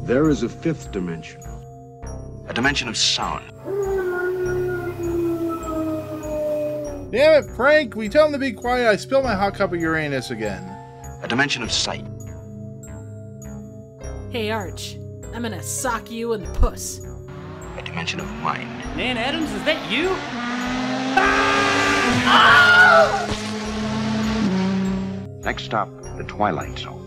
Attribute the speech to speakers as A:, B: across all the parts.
A: There is a fifth dimension.
B: A dimension of sound.
C: Damn it, Frank! We tell him to be quiet. I spilled my hot cup of Uranus again.
B: A dimension of sight.
D: Hey, Arch. I'm gonna sock you in the puss.
B: A dimension of mind.
E: Nan Adams, is that you?
B: Next stop, the Twilight Zone.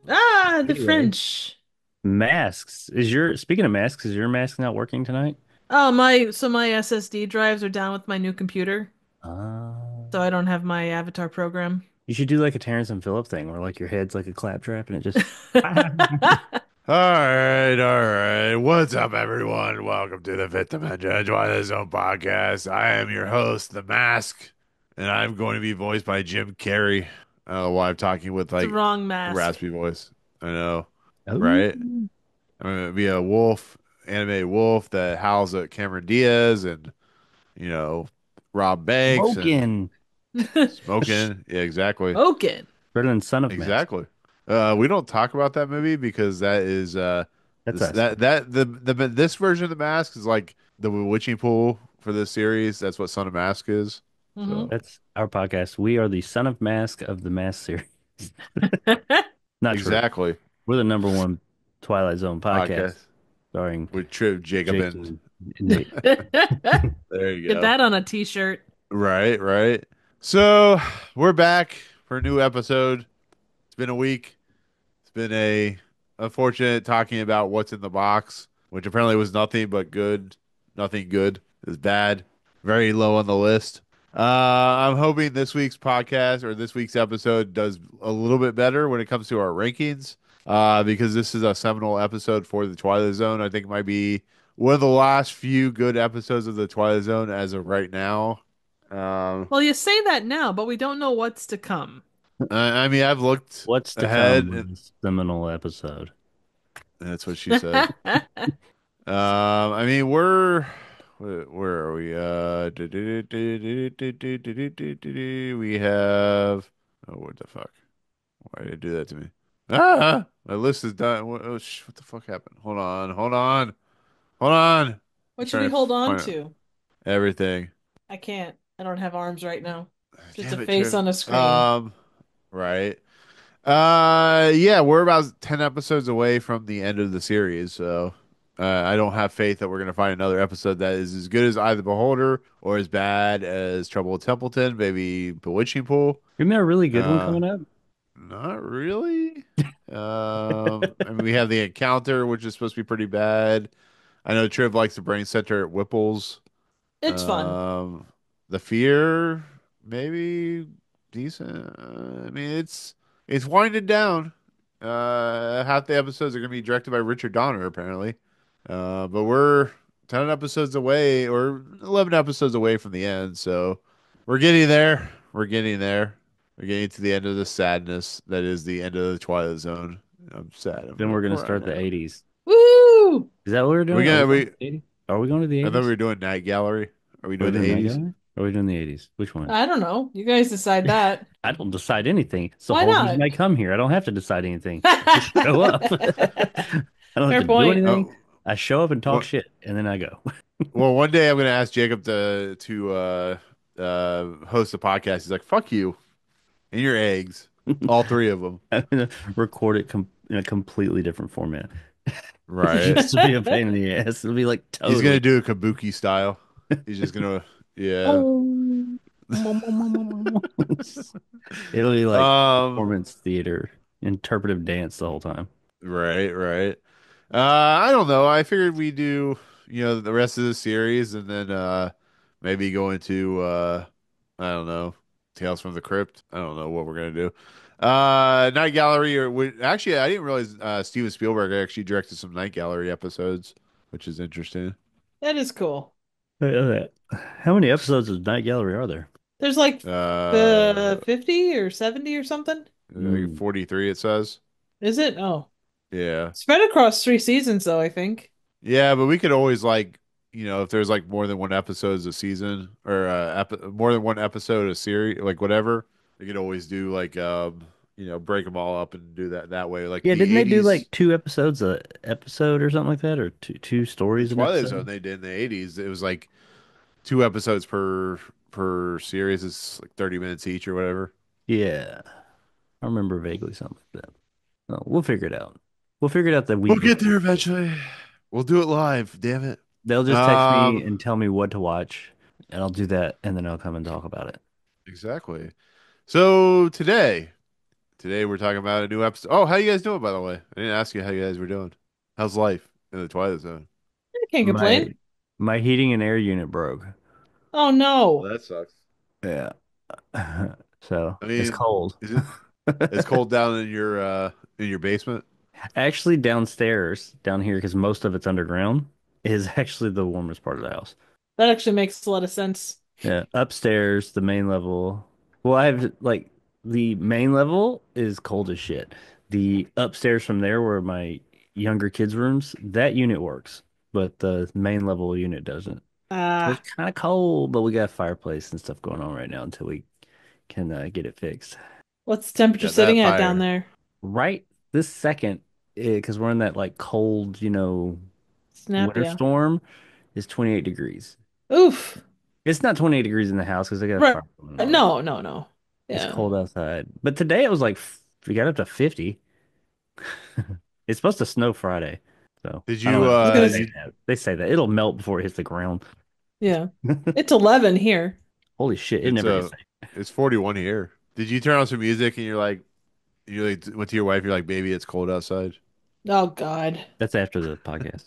D: Ah, the
F: Anyway.
D: French.
F: Masks. Speaking of masks, is your mask not working tonight?
D: Oh, my SSD drives are down with my new computer,
F: Uh,
D: so I don't have my avatar program.
F: you should do like a Terrence and Phillip thing where like your head's like a claptrap and it just
C: All right. What's up, everyone? Welcome to the Fifth Dimension Twilight Zone podcast. I am your host, The Mask, and I'm going to be voiced by Jim Carrey. I don't know why I'm talking with
D: It's
C: like
D: the wrong
C: a
D: mask.
C: raspy voice. I know,
F: Oh.
C: right? I'm going to be a wolf, animated wolf that howls at Cameron Diaz and, Rob Banks
F: Smoking.
C: and smoking. Yeah, exactly.
D: Oaken.
F: Better than Son of Mask.
C: Exactly. We don't talk about that movie because that is
F: That's
C: this,
F: us.
C: this version of the mask is like the witching pool for this series. That's what Son of Mask is.
D: Mhm.
F: That's our podcast. We are the Son of Mask of the Mask series. Not true.
C: Exactly.
F: We're the number one Twilight Zone podcast, starring
C: with Triv, Jacob,
F: Jake
C: and
F: and Nate.
C: there you
D: Get
C: go.
D: that on a t-shirt.
C: Right. So we're back for a new episode. It's been a week. It's been a unfortunate talking about what's in the box, which apparently was nothing but good. Nothing good. It was bad. Very low on the list. I'm hoping this week's podcast or this week's episode does a little bit better when it comes to our rankings. Because this is a seminal episode for the Twilight Zone. I think it might be one of the last few good episodes of the Twilight Zone as of right now.
D: Well, you say that now, but we don't know what's to come.
C: I mean, I've looked
F: What's to
C: ahead.
F: come in this seminal episode?
C: That's what she said. I mean, where are we? We have. Oh, what the fuck? Why did it do that to me? My list is done. What the fuck happened? Hold on.
D: What should we hold on to?
C: Everything.
D: I can't. I don't have arms right now. Just
C: Damn
D: a
C: it,
D: face
C: Triv.
D: on a screen.
C: Right. Yeah, we're about 10 episodes away from the end of the series, so I don't have faith that we're going to find another episode that is as good as either Beholder or as bad as Trouble with Templeton, maybe Bewitching Pool.
F: Isn't there a really good one coming up?
C: Not really. I mean, we have The Encounter, which is supposed to be pretty bad. I know Triv likes the Brain Center at Whipple's.
D: It's fun.
C: The Fear, maybe decent. I mean, it's winding down. Half the episodes are going to be directed by Richard Donner, apparently. But we're 10 episodes away, or 11 episodes away from the end, so we're getting there. We're getting to the end of the sadness that is the end of the Twilight Zone. I'm sad.
F: Then we're gonna start the 80s.
D: Woo!
F: Is that what we're doing? Are we going to the
C: I
F: 80s?
C: thought we were doing Night Gallery. Are we doing the
F: Night
C: 80s?
F: Gallery? Or are we doing the 80s? Which one?
D: I don't know. You guys decide that.
F: I don't decide anything. So
D: Why
F: whole
D: not?
F: reason I come here. I don't have to decide anything. Just show up. I don't
D: Fair
F: have to
D: point.
F: do anything.
C: Oh.
F: I show up and talk
C: Well-
F: shit, and then I go.
C: Well, one day I'm going to ask Jacob to host a podcast. He's like, "Fuck you and your eggs, all three of them."
F: I'm gonna record it in a completely different format.
C: Right.
F: Just to be a pain in the ass. It'll be like totally.
C: He's gonna do a kabuki style. He's just gonna, yeah.
F: It'll be like
C: Um,
F: performance theater, interpretive dance the whole time.
C: right. I don't know. I figured we do, the rest of the series, and then maybe go into I don't know, Tales from the Crypt. I don't know what we're gonna do. Night Gallery, actually, I didn't realize Steven Spielberg actually directed some Night Gallery episodes, which is interesting.
D: That is cool.
F: How many episodes of Night Gallery are there?
D: There's like
C: Uh,
D: 50 or 70 or something.
C: 43 it says.
D: Is it? Oh.
C: Yeah.
D: Spread across 3 seasons though, I think.
C: Yeah, but we could always if there's like more than one episode a season or more than one episode a series, like whatever, we could always do like break them all up and do that way. Like
F: Yeah,
C: the
F: didn't they do
C: 80s,
F: like two episodes a episode or something like that, or two
C: the
F: stories an
C: Twilight Zone
F: episode?
C: they did in the 80s. It was like 2 episodes per series. It's like 30 minutes each or whatever.
F: Yeah, I remember vaguely something like that. No, we'll figure it out. We'll figure it out the
C: We'll
F: week
C: get
F: before.
C: there eventually. We'll do it live. Damn it.
F: They'll just text me
C: Um,
F: and tell me what to watch, and I'll do that, and then I'll come and talk about it.
C: exactly. So today we're talking about a new episode. Oh, how you guys doing, by the way? I didn't ask you how you guys were doing. How's life in the Twilight Zone?
D: I can't
F: My
D: complain.
F: my heating and air unit broke.
D: Oh no.
C: Well, that sucks.
F: Yeah. So
C: I
F: it's
C: mean,
F: cold.
C: is it? It's cold down in your basement.
F: Actually, downstairs, down here, because most of it's underground, is actually the warmest part of the house.
D: That actually makes a lot of sense.
F: Yeah, upstairs, the main level. Well, I have like the main level is cold as shit. The upstairs from there, where my younger kids' rooms, that unit works, but the main level unit doesn't. So it's
D: Ah,
F: kind of cold, but we got a fireplace and stuff going on right now until we can get it fixed.
D: what's the temperature
C: Yeah,
D: sitting
C: that
D: at down
C: fire.
D: there?
F: Right this second, because we're in that like cold,
D: Snap,
F: winter
D: yeah.
F: storm, is 28 degrees.
D: Oof.
F: It's not 28 degrees in the house because I got a
D: Right.
F: fire going on.
D: No, no, no.
F: It's
D: Yeah.
F: cold outside. But today it was like we got up to 50. It's supposed to snow Friday. So
C: Did
F: I don't
C: you
F: know.
D: I was
F: They
D: gonna,
C: uh
D: s-
F: say that. They say that. It'll melt before it hits the ground.
D: yeah. It's 11 here.
F: Holy shit, it
C: it's
F: never hits.
C: it's 41 here. Did you turn on some music and you like went to your wife, you're like, baby, it's cold outside?
D: Oh God.
F: That's after the podcast.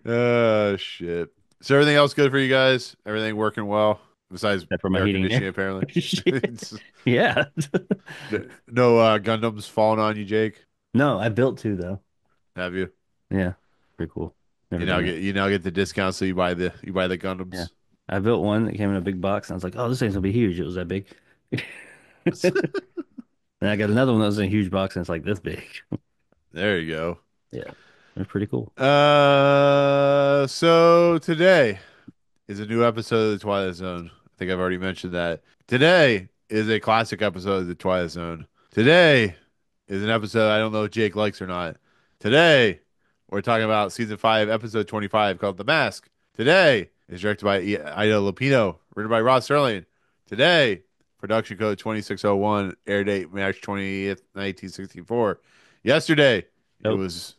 C: Oh shit. Is everything else good for you guys? Everything working well? Besides
F: Except for my
C: air
F: heating and
C: conditioning,
F: air.
C: apparently.
F: Shit.
C: It's-
F: Yeah.
C: no Gundams falling on you, Jake.
F: No, I built two though.
C: Have you?
F: Yeah. Pretty cool. Never
C: You
F: done
C: now
F: that.
C: get the discount, so you buy the
F: Yeah.
C: Gundams.
F: I built one that came in a big box. And I was like, oh, this thing's gonna be huge. It was that big. And I got another one that was in a huge box and it's like this big.
C: There you go.
F: Yeah. It's pretty cool.
C: So today is a new episode of the Twilight Zone. I think I've already mentioned that. Today is a classic episode of the Twilight Zone. Today is an episode I don't know if Jake likes or not. Today we're talking about season 5, episode 25, called The Mask. Today is directed by Ida Lupino, written by Rod Serling. Today, production code 2601, air date March 20th, 1964. Yesterday, it
F: Nope.
C: was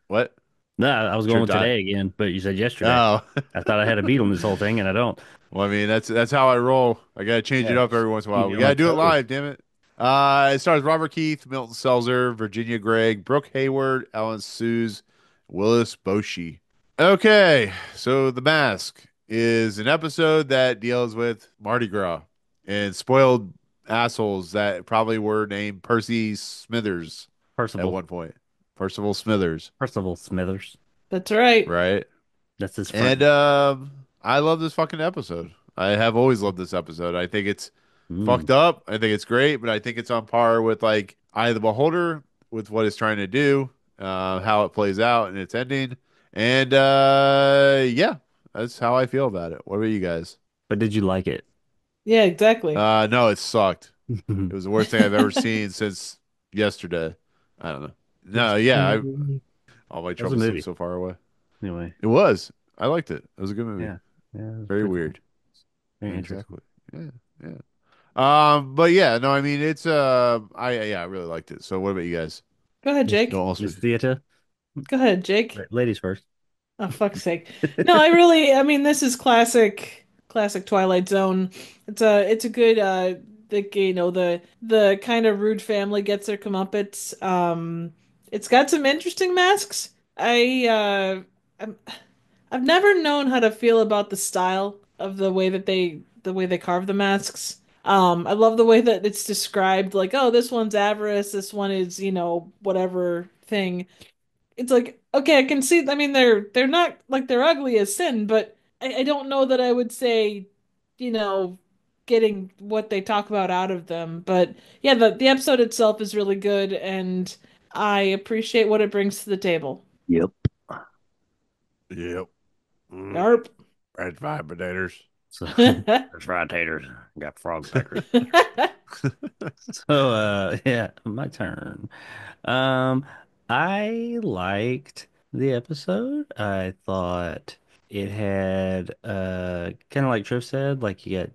C: what?
F: No, I was going
C: Sure
F: with
C: died.
F: today again, but you said yesterday.
C: Oh,
F: I thought I had a beat on this whole thing, and I don't.
C: well, I mean that's how I roll. I gotta change it
F: Yeah,
C: up every once in a
F: keep
C: while.
F: me
C: We
F: on my
C: gotta do it
F: toes.
C: live, damn it. It stars Robert Keith, Milton Selzer, Virginia Gregg, Brooke Hayward, Ellen Suze, Willis Bouchey. Okay, so The Mask is an episode that deals with Mardi Gras and spoiled assholes that probably were named Percy Smithers at
F: Percival.
C: one point. Percival Smithers,
F: Percival Smithers.
D: That's right.
C: right?
F: That's his
C: And
F: friend.
C: I love this fucking episode. I have always loved this episode. I think it's
F: Mm.
C: fucked up. I think it's great, but I think it's on par with like Eye of the Beholder with what it's trying to do, how it plays out and its ending. And yeah, that's how I feel about it. What about you guys?
F: But did you like it?
D: Yeah, exactly.
C: No, it sucked. It was the worst thing I've ever
F: It
C: seen since yesterday. I don't know.
F: was
C: No,
F: a
C: yeah,
F: movie.
C: all my
F: It was a
C: troubles seem
F: movie.
C: so far away.
F: Anyway,
C: It was. I liked it. It was a good movie.
F: yeah. Yeah, it was
C: Very
F: pretty cool.
C: weird.
F: Very interesting.
C: Exactly. Yeah. Yeah. But yeah, no, I mean it's I really liked it. So what about you guys?
D: Go ahead,
C: No,
D: Jake.
C: also
F: Miss Theater.
D: Go ahead, Jake.
F: Ladies first.
D: Oh, fuck's sake. No, I mean, this is classic Twilight Zone. It's a good, the kind of rude family gets their comeuppance. It's got some interesting masks. I'm, I've never known how to feel about the style of the way they carve the masks. I love the way that it's described, like, oh, this one's avarice, this one is, whatever thing. It's like, okay, I can see. I mean, they're not like they're ugly as sin, but I don't know that I would say, you know, getting what they talk about out of them. But yeah, the episode itself is really good, and I appreciate what it brings to the table.
F: Yep.
C: yep. Mm,
D: Yarp.
C: red five potatoes.
F: So there's fried taters. Got frog peckers. So yeah, my turn. Um I liked the episode. I thought it had kind of like Trish said, like you got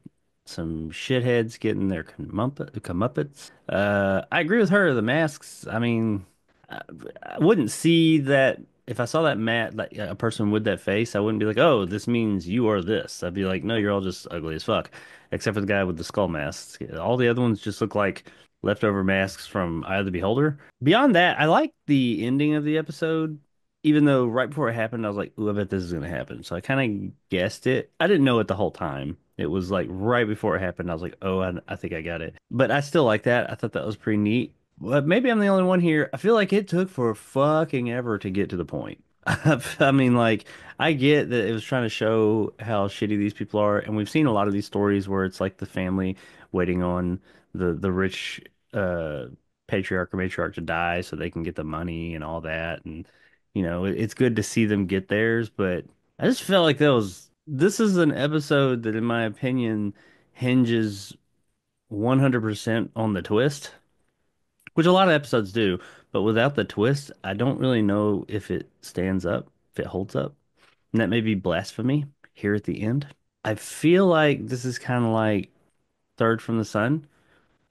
F: some shitheads getting their comeuppance. I agree with her. The masks, I mean, I, I wouldn't see that if I saw that like a person with that face, I wouldn't be like, "Oh, this means you are this." I'd be like, "No, you're all just ugly as fuck." Except for the guy with the skull mask. All the other ones just look like leftover masks from Eye of the Beholder. Beyond that, I like the ending of the episode, even though right before it happened, I was like, "Ooh, I bet this is gonna happen." So I kind of guessed it. I didn't know it the whole time. It was like right before it happened, I was like, "Oh, I think I got it." But I still like that. I thought that was pretty neat. But maybe I'm the only one here. I feel like it took for fucking ever to get to the point. I mean, like, I get that it was trying to show how shitty these people are, and we've seen a lot of these stories where it's like the family waiting on the rich uh patriarch or matriarch to die so they can get the money and all that. And it's good to see them get theirs, but I just felt like this is an episode that, in my opinion, hinges 100% on the twist, which a lot of episodes do. But without the twist, I don't really know if it stands up, if it holds up. And that may be blasphemy here at the end. I feel like this is kind of like Third from the Sun,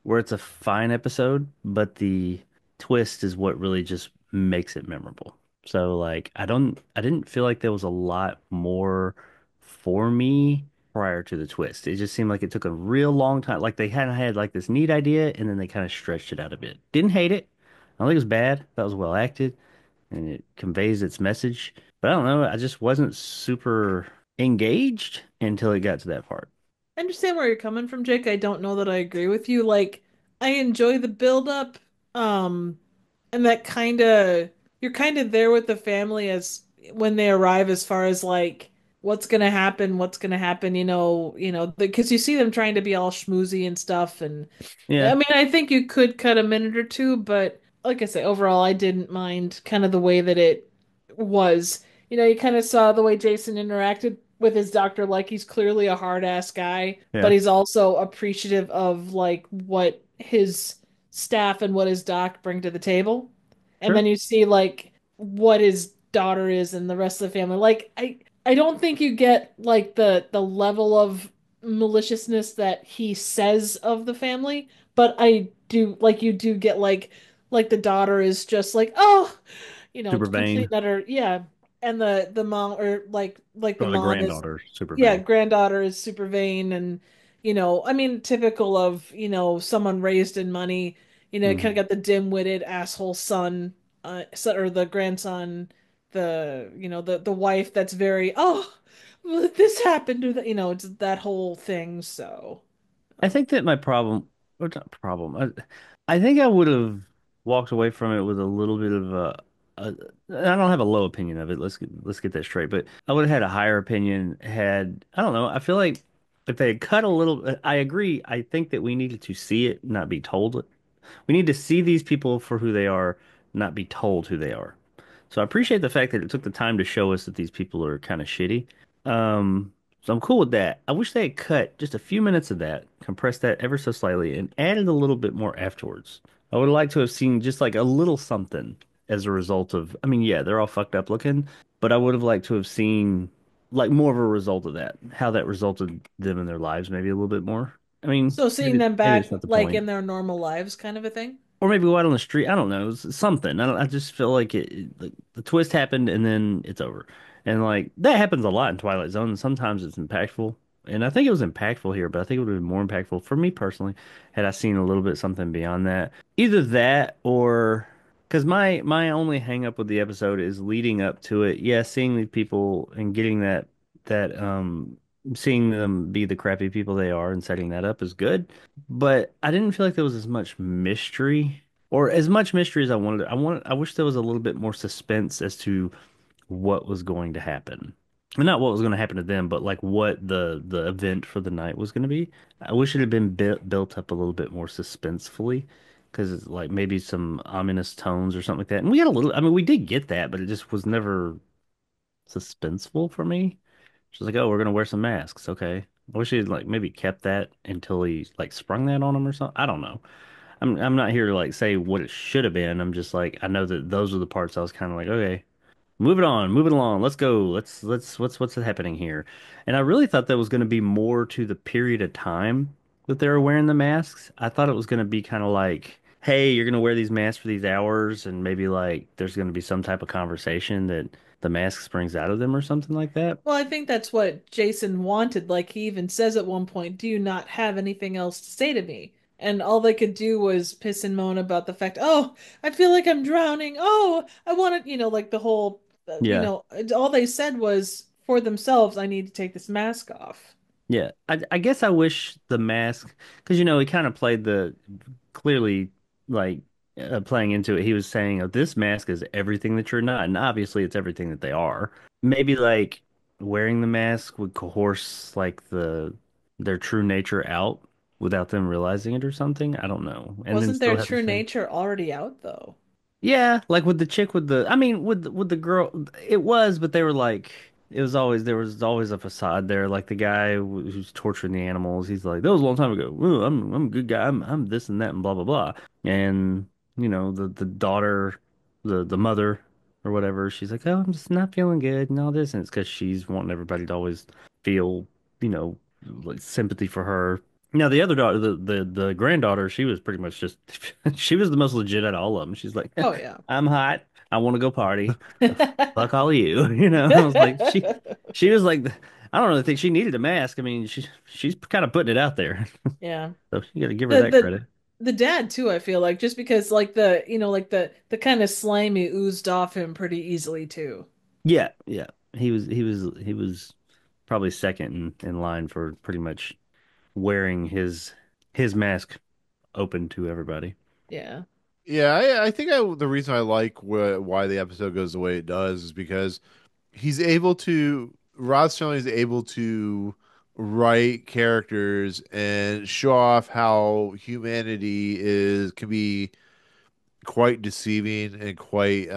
F: where it's a fine episode, but the twist is what really just makes it memorable. So like I didn't feel like there was a lot more for me prior to the twist. It just seemed like it took a real long time. Like they kind of had like this neat idea and then they kind of stretched it out a bit. Didn't hate it. I don't think it was bad. That was well acted and it conveys its message. But I don't know, I just wasn't super engaged until it got to that part.
D: I understand where you're coming from, Jake. I don't know that I agree with you. Like, I enjoy the build up, um, and that kind of you're kind of there with the family as when they arrive, as far as like what's gonna happen, because you see them trying to be all schmoozy and stuff, and I
F: Yeah,
D: mean, I think you could cut a minute or two, but like I say, overall, I didn't mind kind of the way that it was. You kind of saw the way Jason interacted with his doctor, like he's clearly a hard ass guy, but
F: yeah,
D: he's also appreciative of like what his staff and what his doc bring to the table. And then
F: sure.
D: you see like what his daughter is and the rest of the family. Like I don't think you get like the level of maliciousness that he says of the family, but I do like you do get like the daughter is just like, oh,
F: Super
D: complete
F: vain.
D: utter, yeah. And the mom, or like the
F: Or the
D: mom is,
F: granddaughter, super
D: yeah,
F: vain.
D: granddaughter is super vain. And I mean, typical of someone raised in money. Kind of
F: Hmm.
D: got the dim-witted asshole son, or the grandson, the wife that's very, oh, well, this happened to the, it's that whole thing. So
F: I think that my problem, or not problem, I think I would have walked away from it with a little bit of a, I don't have a low opinion of it. Let's get that straight. But I would have had a higher opinion had, I don't know. I feel like if they had cut a little, I agree. I think that we needed to see it, not be told it. We need to see these people for who they are, not be told who they are. So I appreciate the fact that it took the time to show us that these people are kind of shitty. So I'm cool with that. I wish they had cut just a few minutes of that, compressed that ever so slightly, and added a little bit more afterwards. I would like to have seen just like a little something as a result of, I mean, yeah, they're all fucked up looking, but I would have liked to have seen like more of a result of that, how that resulted them in their lives maybe a little bit more. I mean,
D: so seeing them
F: maybe
D: back
F: it's not the
D: like
F: point.
D: in their normal lives kind of a thing.
F: Or maybe go out on the street. I don't know. It's something. I just feel like like the twist happened and then it's over. And like that happens a lot in Twilight Zone. And sometimes it's impactful. And I think it was impactful here, but I think it would have been more impactful for me personally had I seen a little bit something beyond that. Either that or because my only hang up with the episode is leading up to it. Yeah, seeing these people and getting that seeing them be the crappy people they are and setting that up is good. But I didn't feel like there was as much mystery or as much mystery as I wanted. I wish there was a little bit more suspense as to what was going to happen. And not what was going to happen to them, but like what the event for the night was going to be. I wish it had been built up a little bit more suspensefully, because it's like maybe some ominous tones or something like that. And we had a little, I mean, we did get that, but it just was never suspenseful for me. She's like, "Oh, we're gonna wear some masks." Okay. I wish he'd like maybe kept that until he like sprung that on him or something. I don't know. I'm not here to like say what it should have been. I'm just like I know that those are the parts I was kind of like, okay, move it on, move it along. Let's go. Let's what's happening here? And I really thought that was going to be more to the period of time that they were wearing the masks. I thought it was going to be kind of like, hey, you're going to wear these masks for these hours, and maybe like there's going to be some type of conversation that the mask springs out of them or something like that.
D: Well, I think that's what Jason wanted. Like he even says at one point, "Do you not have anything else to say to me?" And all they could do was piss and moan about the fact, "Oh, I feel like I'm drowning. Oh, I want to," like the whole,
F: Yeah.
D: all they said was for themselves, "I need to take this mask off."
F: Yeah, I guess I wish the mask, because he kind of played the clearly like playing into it. He was saying, "Oh, this mask is everything that you're not," and obviously it's everything that they are. Maybe like wearing the mask would coerce like their true nature out without them realizing it or something. I don't know, and then
D: Wasn't their
F: still have the
D: true
F: same.
D: nature already out though?
F: Yeah, like with the chick with I mean, with the girl, it was, but they were like, there was always a facade there. Like the guy who's torturing the animals, he's like, that was a long time ago. Ooh, I'm a good guy. I'm this and that and blah blah blah. And the daughter, the mother or whatever, she's like, oh, I'm just not feeling good and all this, and it's because she's wanting everybody to always feel, you know, like sympathy for her. Now the other daughter, the granddaughter, she was pretty much just she was the most legit out of all of them. She's like,
D: Oh yeah.
F: I'm hot. I want to go party. Fuck all of you. I was like, she was like, I don't really think she needed a mask. I mean, she's kind of putting it out there,
D: Yeah.
F: so you got to give her
D: The
F: that
D: the
F: credit.
D: the dad too, I feel like, just because like like the kind of slimy oozed off him pretty easily too.
F: Yeah, yeah. He was probably second in line for pretty much wearing his mask open to everybody.
D: Yeah.
C: Yeah, I think the reason I like why the episode goes the way it does is because Rod Serling is able to write characters and show off how humanity can be quite deceiving and quite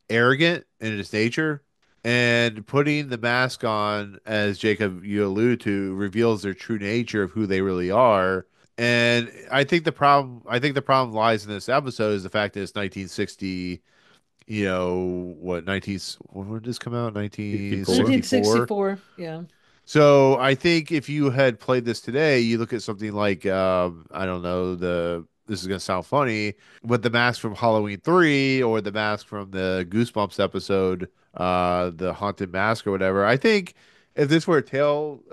C: arrogant in its nature. And putting the mask on, as Jacob you allude to, reveals their true nature of who they really are. And I think the problem lies in this episode is the fact that it's 1960, what 19 when did this come out?
F: 64.
C: 1964.
D: 1964. Yeah.
C: So I think if you had played this today, you look at something like I don't know, the this is gonna sound funny, but the mask from Halloween 3 or the mask from the Goosebumps episode, the Haunted Mask or whatever. I think if this were a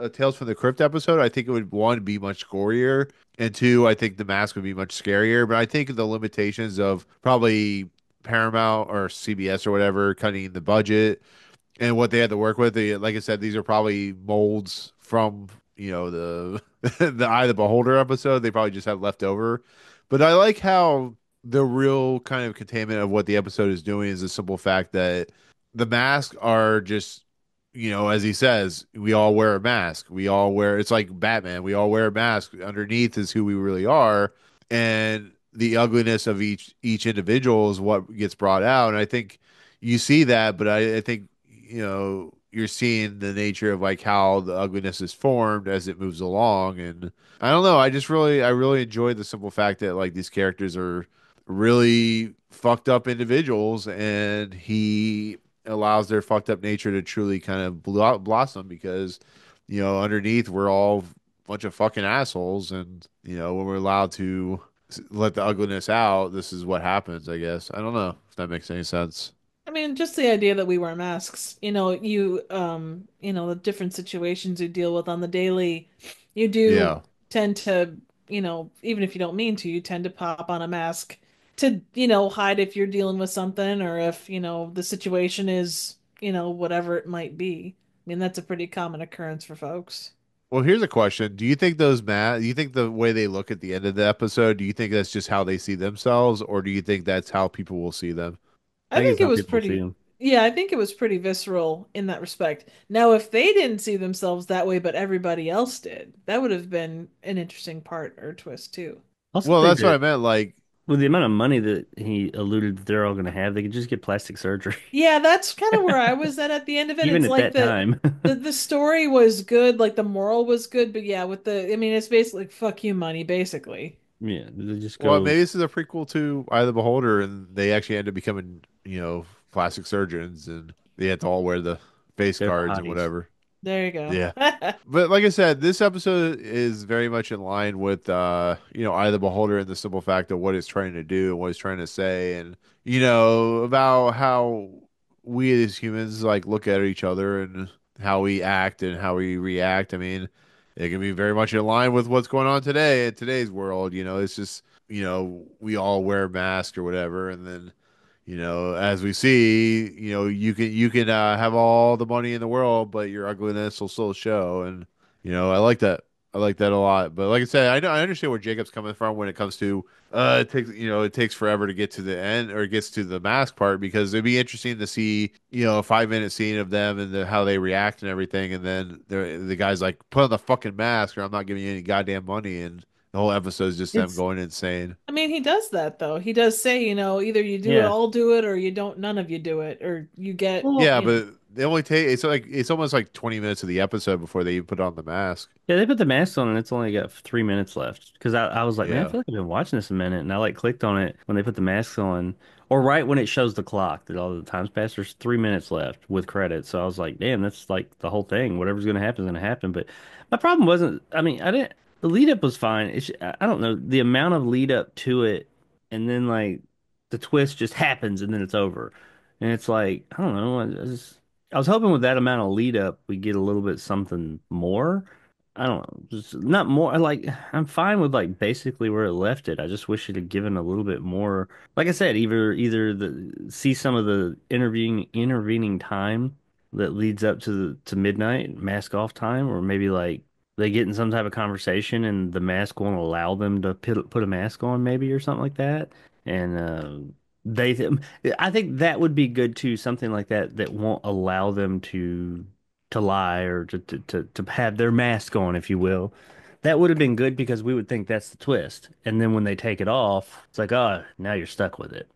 C: Tales from the Crypt episode, I think it would one be much gorier, and two, I think the mask would be much scarier. But I think the limitations of probably Paramount or CBS or whatever cutting the budget and what they had to work with. Like I said, these are probably molds from the the Eye of the Beholder episode. They probably just have left over. But I like how the real kind of containment of what the episode is doing is the simple fact that the masks are just, as he says, we all wear a mask. We all wear. It's like Batman. We all wear a mask. Underneath is who we really are, and the ugliness of each individual is what gets brought out. And I think you see that, but I think you're seeing the nature of like how the ugliness is formed as it moves along. And I don't know, I really enjoy the simple fact that like these characters are really fucked up individuals, and he allows their fucked up nature to truly kind of blossom because underneath we're all a bunch of fucking assholes, and when we're allowed to let the ugliness out, this is what happens, I guess. I don't know if that makes any sense.
D: I mean, just the idea that we wear masks, the different situations you deal with on the daily, you do
C: Yeah.
D: tend to, even if you don't mean to, you tend to pop on a mask to, hide if you're dealing with something or if, the situation is, whatever it might be. I mean, that's a pretty common occurrence for folks.
C: Well, here's a question. Do you think the way they look at the end of the episode, do you think that's just how they see themselves, or do you think that's how people will see them?
F: I
D: I
F: think
D: think
F: it's
D: it
F: how
D: was
F: people see
D: pretty,
F: him.
D: yeah, I think it was pretty visceral in that respect. Now, if they didn't see themselves that way, but everybody else did, that would have been an interesting part or twist too.
F: Also
C: Well,
F: think
C: that's what I
F: that
C: meant. Like,
F: with the amount of money that he alluded that they're all going to have, they could just get plastic surgery,
D: Yeah, that's kind of where I was at the end of it.
F: even
D: It's
F: at
D: like
F: that time.
D: the story was good, like the moral was good, but yeah, with the I mean it's basically like, fuck you money, basically.
F: Yeah, they just
C: Well,
F: go
C: maybe this is a prequel to Eye of the Beholder, and they actually end up becoming, plastic surgeons, and they have to all wear the face
F: they're the
C: guards and
F: hotties.
C: whatever.
D: There you go.
C: Yeah. But like I said, this episode is very much in line with Eye of the Beholder and the simple fact of what it's trying to do and what it's trying to say and about how we as humans like look at each other and how we act and how we react. I mean, it can be very much in line with what's going on today in today's world. It's just, we all wear masks or whatever, and then as we see, you can have all the money in the world, but your ugliness will still show. And I like that. I like that a lot. But like I said, I understand where Jacob's coming from when it comes to it takes forever to get to the end or it gets to the mask part because it'd be interesting to see a 5 minute scene of them and how they react and everything, and then the guy's like, put on the fucking mask or I'm not giving you any goddamn money, and the whole episode is just them
F: It's
C: going insane.
D: I mean, he does that though. He does say, either you do it,
F: yeah.
D: all do it, or you don't, none of you do it, or you get,
F: Well,
C: Yeah, but they only take it's almost like 20 minutes of the episode before they even put on the mask.
F: yeah, they put the mask on and it's only got 3 minutes left. Because I was like, man, I
C: Yeah.
F: feel like I've been watching this a minute. And I like clicked on it when they put the masks on, or right when it shows the clock that all the time's passed. There's 3 minutes left with credits. So I was like, damn, that's like the whole thing. Whatever's gonna happen is gonna happen. But my problem wasn't. I mean, I didn't. The lead up was fine. I don't know the amount of lead up to it, and then like the twist just happens and then it's over, and it's like I don't know. I was hoping with that amount of lead up we get a little bit something more. I don't know, just not more. Like I'm fine with like basically where it left it. I just wish it had given a little bit more. Like I said, either the see some of the intervening time that leads up to midnight mask off time, or maybe like they get in some type of conversation and the mask won't allow them to put a mask on, maybe or something like that. And they, I think that would be good too. Something like that that won't allow them to lie or to have their mask on, if you will. That would have been good because we would think that's the twist. And then when they take it off, it's like, oh, now you're stuck with it.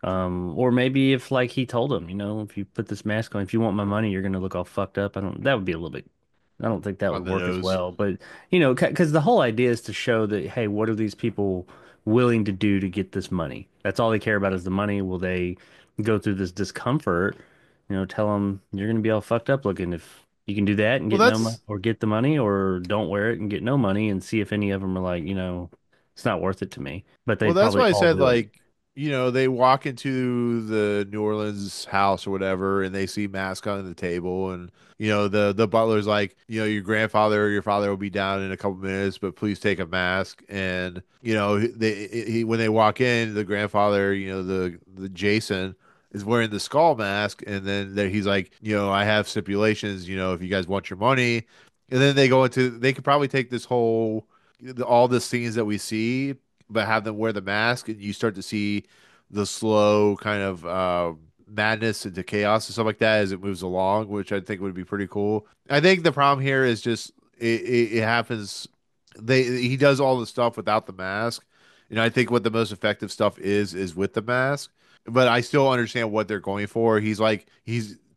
F: Or maybe if like he told him, if you put this mask on, if you want my money, you're gonna look all fucked up. That would be a little bit, I don't think that
C: On
F: would
C: the
F: work as
C: nose.
F: well. But because the whole idea is to show that, hey, what are these people willing to do to get this money? That's all they care about is the money. Will they go through this discomfort? Tell them you're gonna be all fucked up looking if you can do that and
C: Well,
F: get no money,
C: that's
F: or get the money, or don't wear it and get no money, and see if any of them are like, it's not worth it to me. But they
C: Well, that's
F: probably
C: why I
F: all
C: said
F: do it.
C: like, they walk into the New Orleans house or whatever, and they see mask on the table, and the butler's like, your grandfather or your father will be down in a couple minutes, but please take a mask. And when they walk in, the grandfather, the Jason is wearing the skull mask, and then he's like, I have stipulations, if you guys want your money, and then they could probably take this whole all the scenes that we see but have them wear the mask, and you start to see the slow kind of madness into chaos and stuff like that as it moves along, which I think would be pretty cool. I think the problem here is just it happens. He does all the stuff without the mask. I think what the most effective stuff is with the mask, but I still understand what they're going for. He's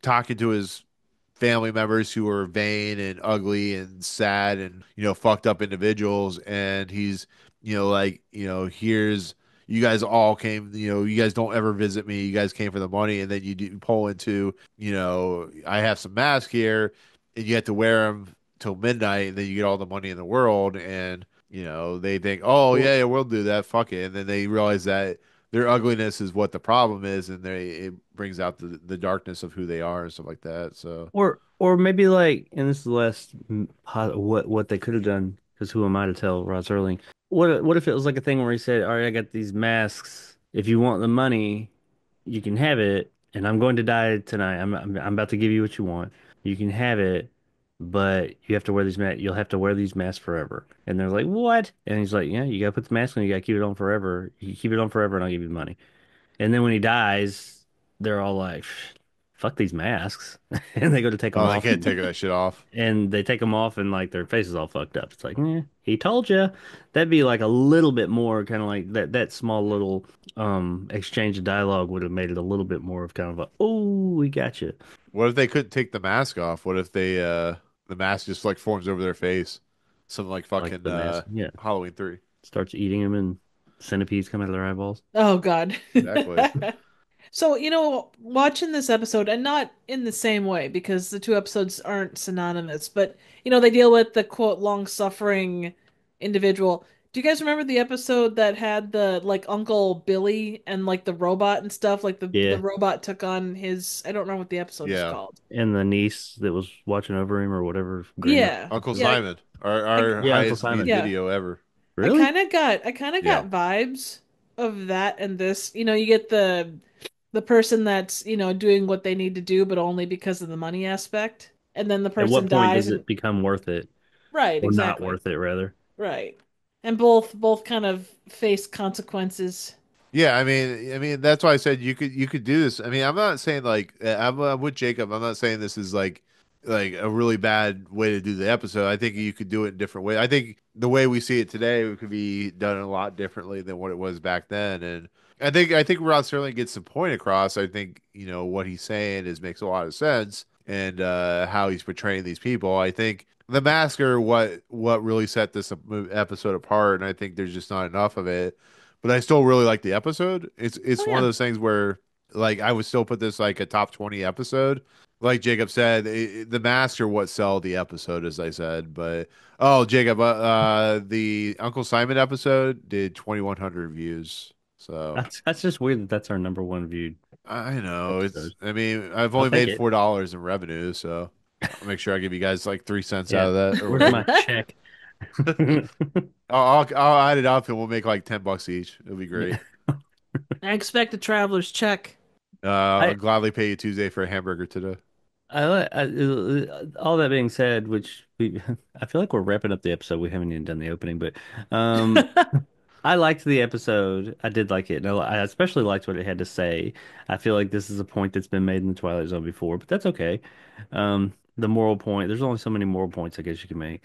C: talking to his family members who are vain and ugly and sad and fucked up individuals, and he's like, here's, you guys all came, you guys don't ever visit me, you guys came for the money, and then you do pull into, I have some masks here, and you have to wear them till midnight, and then you get all the money in the world, and they think, oh
F: Well,
C: yeah, yeah, we'll do that, fuck it, and then they realize that their ugliness is what the problem is, and it brings out the darkness of who they are and stuff like that. So
F: or maybe like, and this is the last what they could have done, because who am I to tell Rod Serling? What if it was like a thing where he said, "All right, I got these masks. If you want the money, you can have it, and I'm going to die tonight. I'm about to give you what you want. You can have it, but you have to wear these masks. You'll have to wear these masks forever." And they're like, "What?" And he's like, "Yeah, you gotta put the mask on. You gotta keep it on forever. You keep it on forever, and I'll give you the money." And then when he dies, they're all like, fuck these masks, and they go to take them
C: Oh, they
F: off,
C: can't take that shit off.
F: and they take them off, and like their face is all fucked up. It's like, he told you. That'd be like a little bit more kind of like that small little exchange of dialogue would have made it a little bit more of kind of a, oh, we got you.
C: What if they couldn't take the mask off? What if they the mask just like forms over their face? Something like
F: Like
C: fucking
F: the mask, yeah,
C: Halloween 3.
F: starts eating them, and centipedes come out of their eyeballs.
D: Oh God.
C: Exactly.
D: So, watching this episode, and not in the same way because the two episodes aren't synonymous, but they deal with the quote long-suffering individual. Do you guys remember the episode that had the like Uncle Billy and like the robot and stuff? Like the
F: Yeah,
D: robot took on his, I don't remember what the episode is
C: Yeah.
D: called.
F: and the niece that was watching over him or whatever, grandma.
D: Yeah.
C: Uncle
D: Yeah.
C: Simon, our
F: Yeah, Uncle
C: highest viewed
F: Simon.
D: Yeah.
C: video ever.
F: Really?
D: I kind of
C: Yeah.
D: got vibes of that and this. You get the person that's, doing what they need to do, but only because of the money aspect. And then the
F: At
D: person
F: what point
D: dies
F: does
D: and
F: it become worth it,
D: right,
F: or not
D: exactly.
F: worth it, rather?
D: Right. And both kind of face consequences.
C: Yeah, I mean that's why I said you could do this. I mean, I'm not saying like I'm with Jacob. I'm not saying this is like a really bad way to do the episode. I think you could do it in different way. I think the way we see it today it could be done a lot differently than what it was back then. And I think Rod Serling gets the point across. I think what he's saying makes a lot of sense, and how he's portraying these people. I think the masks are what really set this episode apart, and I think there's just not enough of it. But I still really like the episode. It's
D: Oh
C: one of
D: yeah.
C: those things where like I would still put this like a top 20 episode. Like Jacob said, the masks are what sell the episode, as I said. But oh, Jacob, the Uncle Simon episode did 2,100 views. So
F: That's just weird that that's our number one viewed
C: I know
F: episode.
C: I mean, I've
F: I'll
C: only
F: take
C: made
F: it.
C: $4 in revenue, so I'll make sure I give you guys like 3 cents out
F: Yeah.
C: of that or
F: Where's my
C: whatever.
F: check?
C: I'll add it up and we'll make like $10 each. It'll be
F: Yeah.
C: great.
D: I expect a traveler's check.
C: I'll
F: I,
C: gladly pay you Tuesday for a hamburger today.
F: all that being said, I feel like we're wrapping up the episode. We haven't even done the opening, but um, I liked the episode. I did like it. And I especially liked what it had to say. I feel like this is a point that's been made in the Twilight Zone before, but that's okay. The moral point, there's only so many moral points I guess you can make.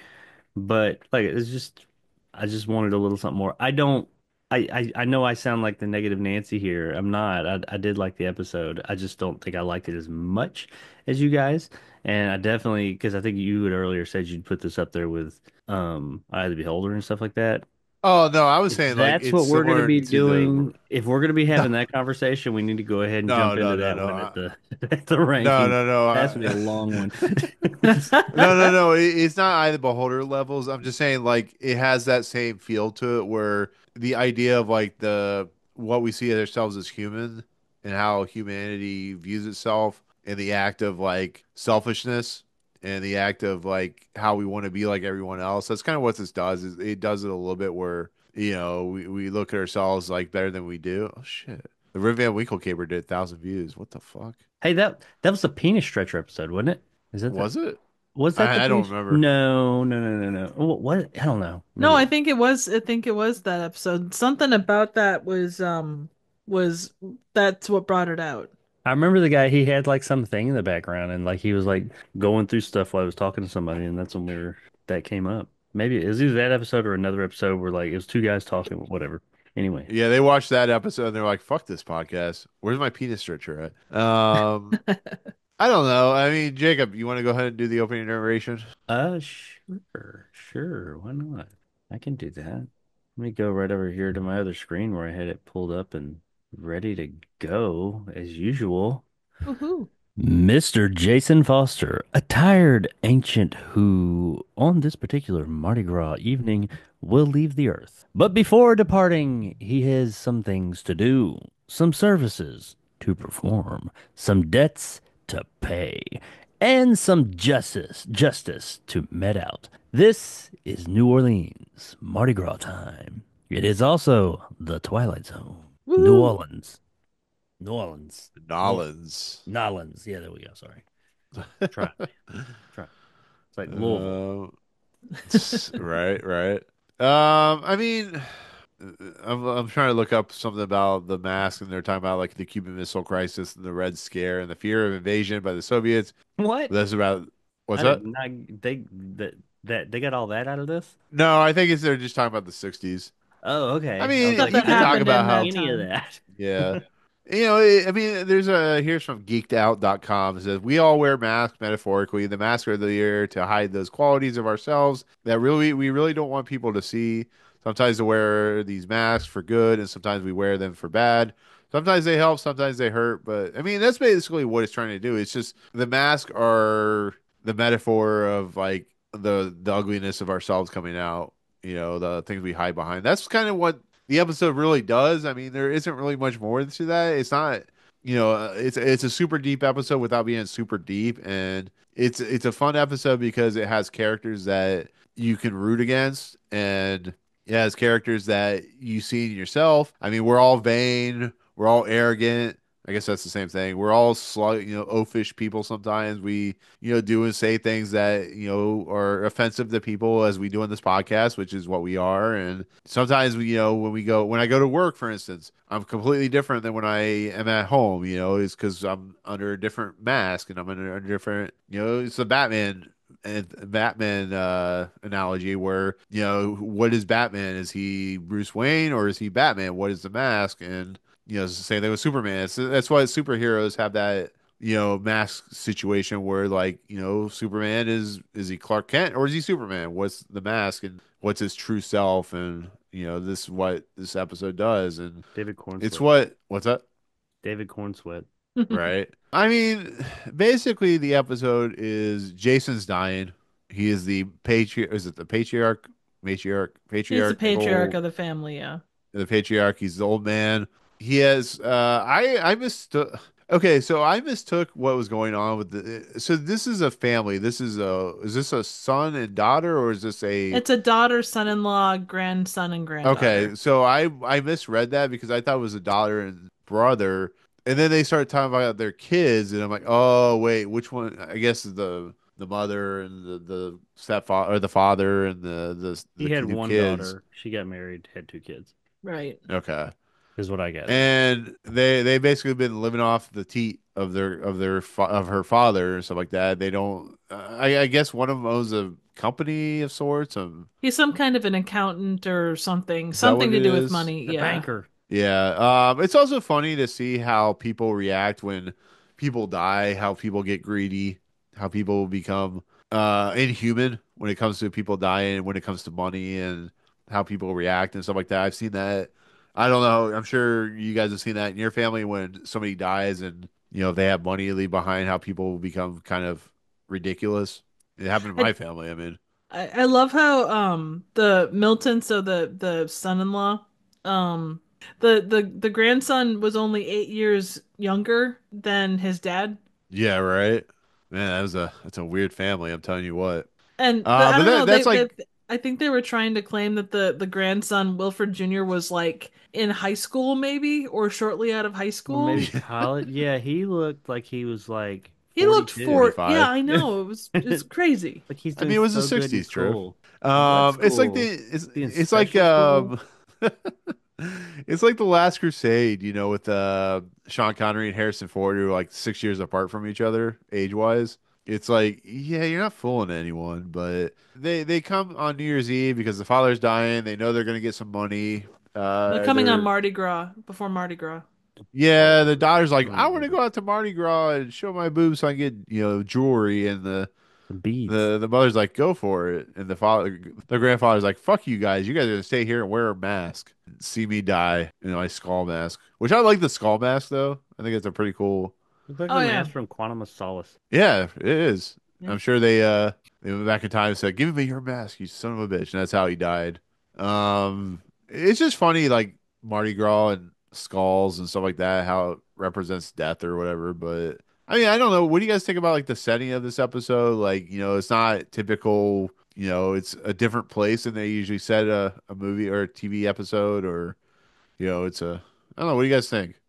F: But like it's just I just wanted a little something more. I don't I know I sound like the negative Nancy here. I'm not. I did like the episode. I just don't think I liked it as much as you guys. And I definitely, because I think you had earlier said you'd put this up there with Eye of the Beholder and stuff like that.
C: Oh no, I was
F: If
C: saying like
F: that's
C: it's
F: what we're going to
C: similar
F: be
C: to the
F: doing, if we're going to be having that conversation, we need to go ahead and
C: no
F: jump
C: no
F: into
C: no
F: that
C: no
F: one at the
C: no
F: ranking.
C: no no
F: That's going to be a long one.
C: no. It's not Eye of the Beholder levels. I'm just saying like it has that same feel to it where the idea of like the what we see ourselves as human and how humanity views itself and the act of like selfishness and the act of like how we want to be like everyone else. That's kind of what this does. Is it does it a little bit where we look at ourselves like better than we do. Oh shit. The Rip Van Winkle caper did 1,000 views. What the fuck?
F: Hey, that was the penis stretcher episode, wasn't it? Is that the
C: Was it?
F: Was that the
C: I don't
F: penis?
C: remember.
F: No, no, no, no, no. What? I don't know.
D: No,
F: Maybe.
D: I think it was that episode. Something about that was that's what brought it out.
F: I remember the guy. He had like something in the background, and like he was like going through stuff while I was talking to somebody, and that's when that came up. Maybe it was either that episode or another episode where like it was two guys talking, whatever. Anyway,
C: Yeah, they watched that episode and they're like, "Fuck this podcast. Where's my penis stretcher at?" I don't know. I mean, Jacob, you want to go ahead and do the opening narration?
F: sure, why not? I can do that. Let me go right over here to my other screen where I had it pulled up and ready to go as usual.
D: Woohoo.
F: Mr. Jason Foster, a tired ancient who, on this particular Mardi Gras evening, will leave the earth. But before departing, he has some things to do, some services to perform, some debts to pay, and some justice to met out. This is New Orleans, Mardi Gras time. It is also the Twilight Zone. New
D: Woo.
F: Orleans. New Orleans.
C: Nolans.
F: Nolans. Yeah, there we go. Sorry. Try. Try. It's like Louisville.
C: Right, right. I mean, I'm trying to look up something about the mask, and they're talking about like the Cuban Missile Crisis and the Red Scare and the fear of invasion by the Soviets.
F: What?
C: That's about what's
F: I did
C: that?
F: not. That they got all that out of this.
C: No, I think it's they're just talking about the '60s.
F: Oh,
C: I
F: okay. I was
C: mean,
D: Stuff
F: like,
C: you
D: that
F: I
C: could talk
F: didn't
D: happened
C: about
D: in
F: see
D: that
C: how,
F: any of
D: time.
F: that.
C: yeah. I mean, there's a here's from geekedout.com. It says we all wear masks metaphorically. The mask are there to hide those qualities of ourselves that really we really don't want people to see. Sometimes we wear these masks for good, and sometimes we wear them for bad. Sometimes they help, sometimes they hurt. But I mean, that's basically what it's trying to do. It's just the masks are the metaphor of like the ugliness of ourselves coming out. The things we hide behind. That's kind of what the episode really does. I mean, there isn't really much more to that. It's not, it's a super deep episode without being super deep, and it's a fun episode because it has characters that you can root against, and it has characters that you see in yourself. I mean, we're all vain, we're all arrogant. I guess that's the same thing. We're all oafish people sometimes. We, do and say things that, are offensive to people as we do in this podcast, which is what we are. And sometimes when I go to work, for instance, I'm completely different than when I am at home, is because I'm under a different mask and I'm under a different, it's the Batman analogy where what is Batman? Is he Bruce Wayne or is he Batman? What is the mask? And it's the same thing with Superman. That's why superheroes have that mask situation where like Superman is he Clark Kent or is he Superman? What's the mask and what's his true self? And this is what this episode does, and
F: David
C: it's
F: Cornsweat.
C: what's that?
F: David Cornsweat.
C: Right. I mean, basically, the episode is Jason's dying. He is the patriarch. Is it the patriarch?
D: He's the
C: Patriarch,
D: patriarch
C: old,
D: of the family, yeah.
C: the patriarch. He's the old man. He has. I mistook. Okay, so I mistook what was going on with the. So this is a family. This is a. Is this a son and daughter, or is this a?
D: It's a daughter, son-in-law, grandson, and
C: Okay,
D: granddaughter.
C: so I misread that because I thought it was a daughter and brother, and then they started talking about their kids, and I'm like, oh wait, which one? I guess the mother and the stepfather or the father and
F: He
C: the
F: had
C: two
F: one
C: kids.
F: daughter. She got married, had two kids,
D: Right.
C: Okay,
F: is what I gathered.
C: and they basically been living off the teat of of her father and stuff like that. They don't. I guess one of them owns a company of sorts.
D: He's some kind of an accountant or something,
C: Is that
D: something
C: what
D: to
C: it
D: do with
C: is?
D: money.
F: The
D: Yeah.
F: banker.
C: Yeah, it's also funny to see how people react when people die, how people get greedy, how people become inhuman when it comes to people dying, when it comes to money and how people react and stuff like that. I've seen that. I don't know. I'm sure you guys have seen that in your family when somebody dies and if they have money to leave behind, how people become kind of ridiculous. It happened in
D: I
C: my family. I mean,
D: I love how the Milton, so the son-in-law, um the grandson was only 8 years younger than his dad.
C: yeah, right. Man, that's a weird family. I'm telling you what.
D: And I
C: But
D: don't know,
C: that's
D: they
C: like
D: I think they were trying to claim that the grandson Wilfred Jr. was like in high school maybe or shortly out of high
F: Or maybe
D: school.
F: college. Yeah, he looked like he was like
D: He looked
F: 42.
D: yeah,
C: 45.
D: I know. It's crazy.
F: Like he's
C: I
F: doing
C: mean, it was the
F: so good in
C: 60s, True.
F: school. What
C: It's like
F: school? Being
C: it's like
F: special school?
C: it's like the Last Crusade, with Sean Connery and Harrison Ford who are like 6 years apart from each other age-wise. It's like, yeah, you're not fooling anyone, but they come on New Year's Eve because the father's dying. They know they're gonna get some money.
D: They're coming on
C: They're
D: Mardi Gras before Mardi Gras.
C: Yeah, the
F: Oh,
C: daughter's like, I want to
F: mm,
C: go out to Mardi Gras and show my boobs so I can get, jewelry, and
F: some beads.
C: the mother's like, go for it. And the grandfather's like, fuck you guys. You guys are gonna stay here and wear a mask. See me die in my skull mask. Which I like the skull mask though. I think it's a pretty cool.
F: Looks like
D: Oh
F: the
D: yeah.
F: mask from Quantum of Solace.
C: Yeah, it is.
D: Yeah.
C: I'm sure they went back in time and said, give me your mask, you son of a bitch. And that's how he died. It's just funny, like Mardi Gras and skulls and stuff like that, how it represents death or whatever. But I mean, I don't know. What do you guys think about like the setting of this episode? Like, it's not typical, it's a different place than they usually set a movie or a TV episode, or, I don't know. What do you guys think?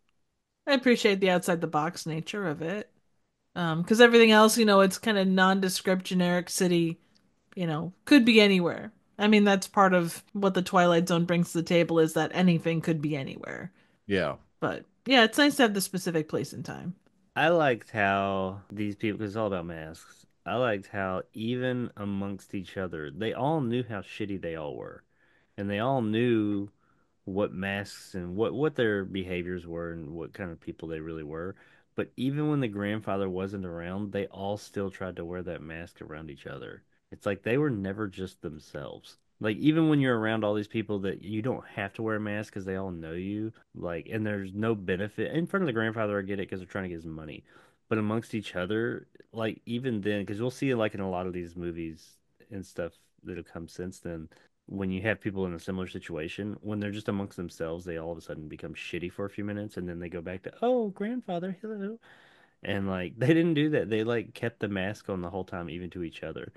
D: I appreciate the outside the box nature of it. Because everything else, it's kind of nondescript, generic city, could be anywhere. I mean, that's part of what the Twilight Zone brings to the table is that anything could be anywhere.
C: Yeah.
D: But yeah, it's nice to have the specific place and time.
F: I liked how these people, because it's all about masks. I liked how even amongst each other, they all knew how shitty they all were, and they all knew what masks and what their behaviors were and what kind of people they really were. But even when the grandfather wasn't around, they all still tried to wear that mask around each other. It's like they were never just themselves. Like even when you're around all these people that you don't have to wear a mask because they all know you, like, and there's no benefit in front of the grandfather. I get it because they're trying to get his money, but amongst each other, like even then, because you'll see like in a lot of these movies and stuff that have come since then, when you have people in a similar situation, when they're just amongst themselves, they all of a sudden become shitty for a few minutes, and then they go back to, oh, grandfather, hello. And like they didn't do that. They like kept the mask on the whole time, even to each other,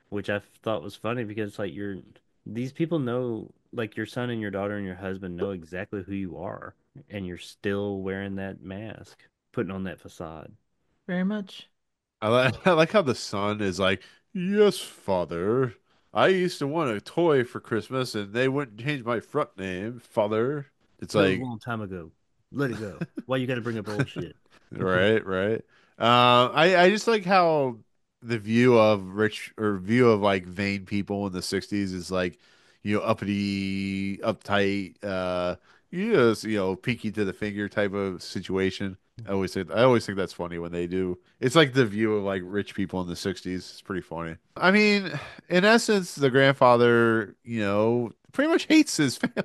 F: which I thought was funny because like these people know, like your son and your daughter and your husband know exactly who you are, and you're still wearing that mask, putting on that facade.
D: Very much.
C: I like how the son is like, yes, father. I used to want a toy for Christmas and they wouldn't change my front name, father. It's
F: That was a
C: like,
F: long time ago. Let it go. Why you got to bring up old shit?
C: right, right. I just like how the view of rich or view of like vain people in the 60s is like, uppity, uptight, yes, pinky to the finger type of situation. I always think that's funny when they do. It's like the view of like rich people in the 60s. It's pretty funny. I mean, in essence, the grandfather, pretty much hates his family.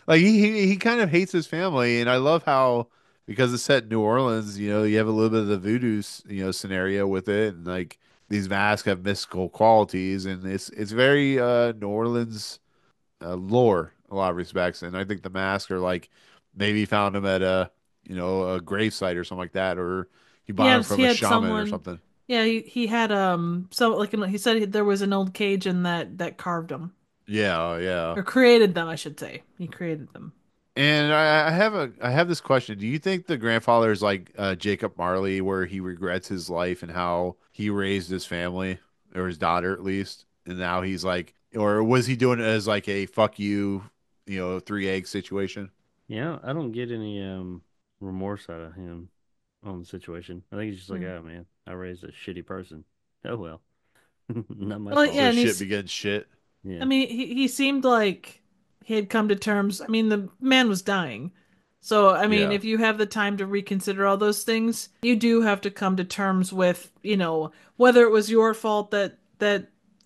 C: Like he kind of hates his family, and I love how because it's set in New Orleans, you have a little bit of the voodoo, scenario with it, and like these masks have mystical qualities, and it's very New Orleans lore in a lot of respects, and I think the masks are like maybe found them at a grave site or something like that, or he bought them
D: He
C: from a
D: had
C: shaman or
D: someone.
C: something.
D: Yeah, he had so like he said there was an old Cajun that carved them
C: Yeah, yeah.
D: or created them, I should say. He created them.
C: And I have this question. Do you think the grandfather is like Jacob Marley, where he regrets his life and how he raised his family or his daughter at least, and now he's like, or was he doing it as like a fuck you, three egg situation?
F: Yeah, I don't get any remorse out of him on the situation. I think he's just like,
D: Hmm.
F: oh man, I raised a shitty person. Oh well, not my
D: Well,
F: fault.
D: yeah,
C: So
D: and
C: shit
D: he's
C: begins shit.
D: I
F: Yeah,
D: mean, he seemed like he had come to terms. I mean, the man was dying. So, I mean,
C: Yeah.
D: if you have the time to reconsider all those things, you do have to come to terms with, whether it was your fault that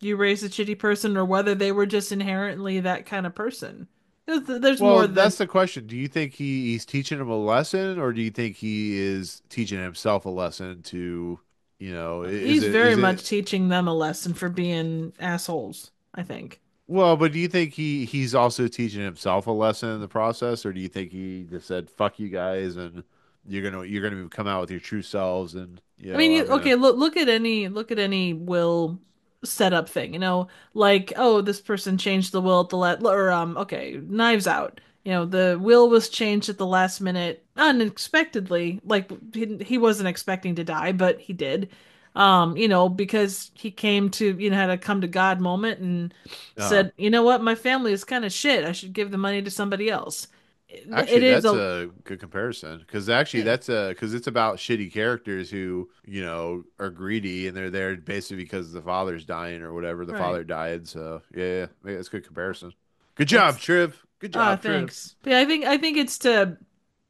D: you raised a shitty person or whether they were just inherently that kind of person. There's
C: Well,
D: more than
C: that's the question. Do you think he's teaching him a lesson, or do you think he is teaching himself a lesson to,
D: he's very
C: is
D: much
C: it
D: teaching them a lesson for being assholes, I think.
C: well, but do you think he's also teaching himself a lesson in the process, or do you think he just said "fuck you guys" and you're gonna come out with your true selves and
D: I mean,
C: I'm gonna
D: okay, look at any will setup thing, like oh, this person changed the will at the or okay, Knives Out. The will was changed at the last minute unexpectedly. Like he wasn't expecting to die, but he did. Because he came to, had a come to God moment and
C: uh
D: said, you know what, my family is kind of shit. I should give the money to somebody else. It
C: actually
D: is
C: that's
D: a
C: a good comparison because actually
D: yeah,
C: that's a because it's about shitty characters who are greedy and they're there basically because the father's dying or whatever the
D: right.
C: father died. So yeah, that's a good comparison. Good job,
D: It's
C: Triv. Good job, Triv.
D: thanks. But yeah, I think it's to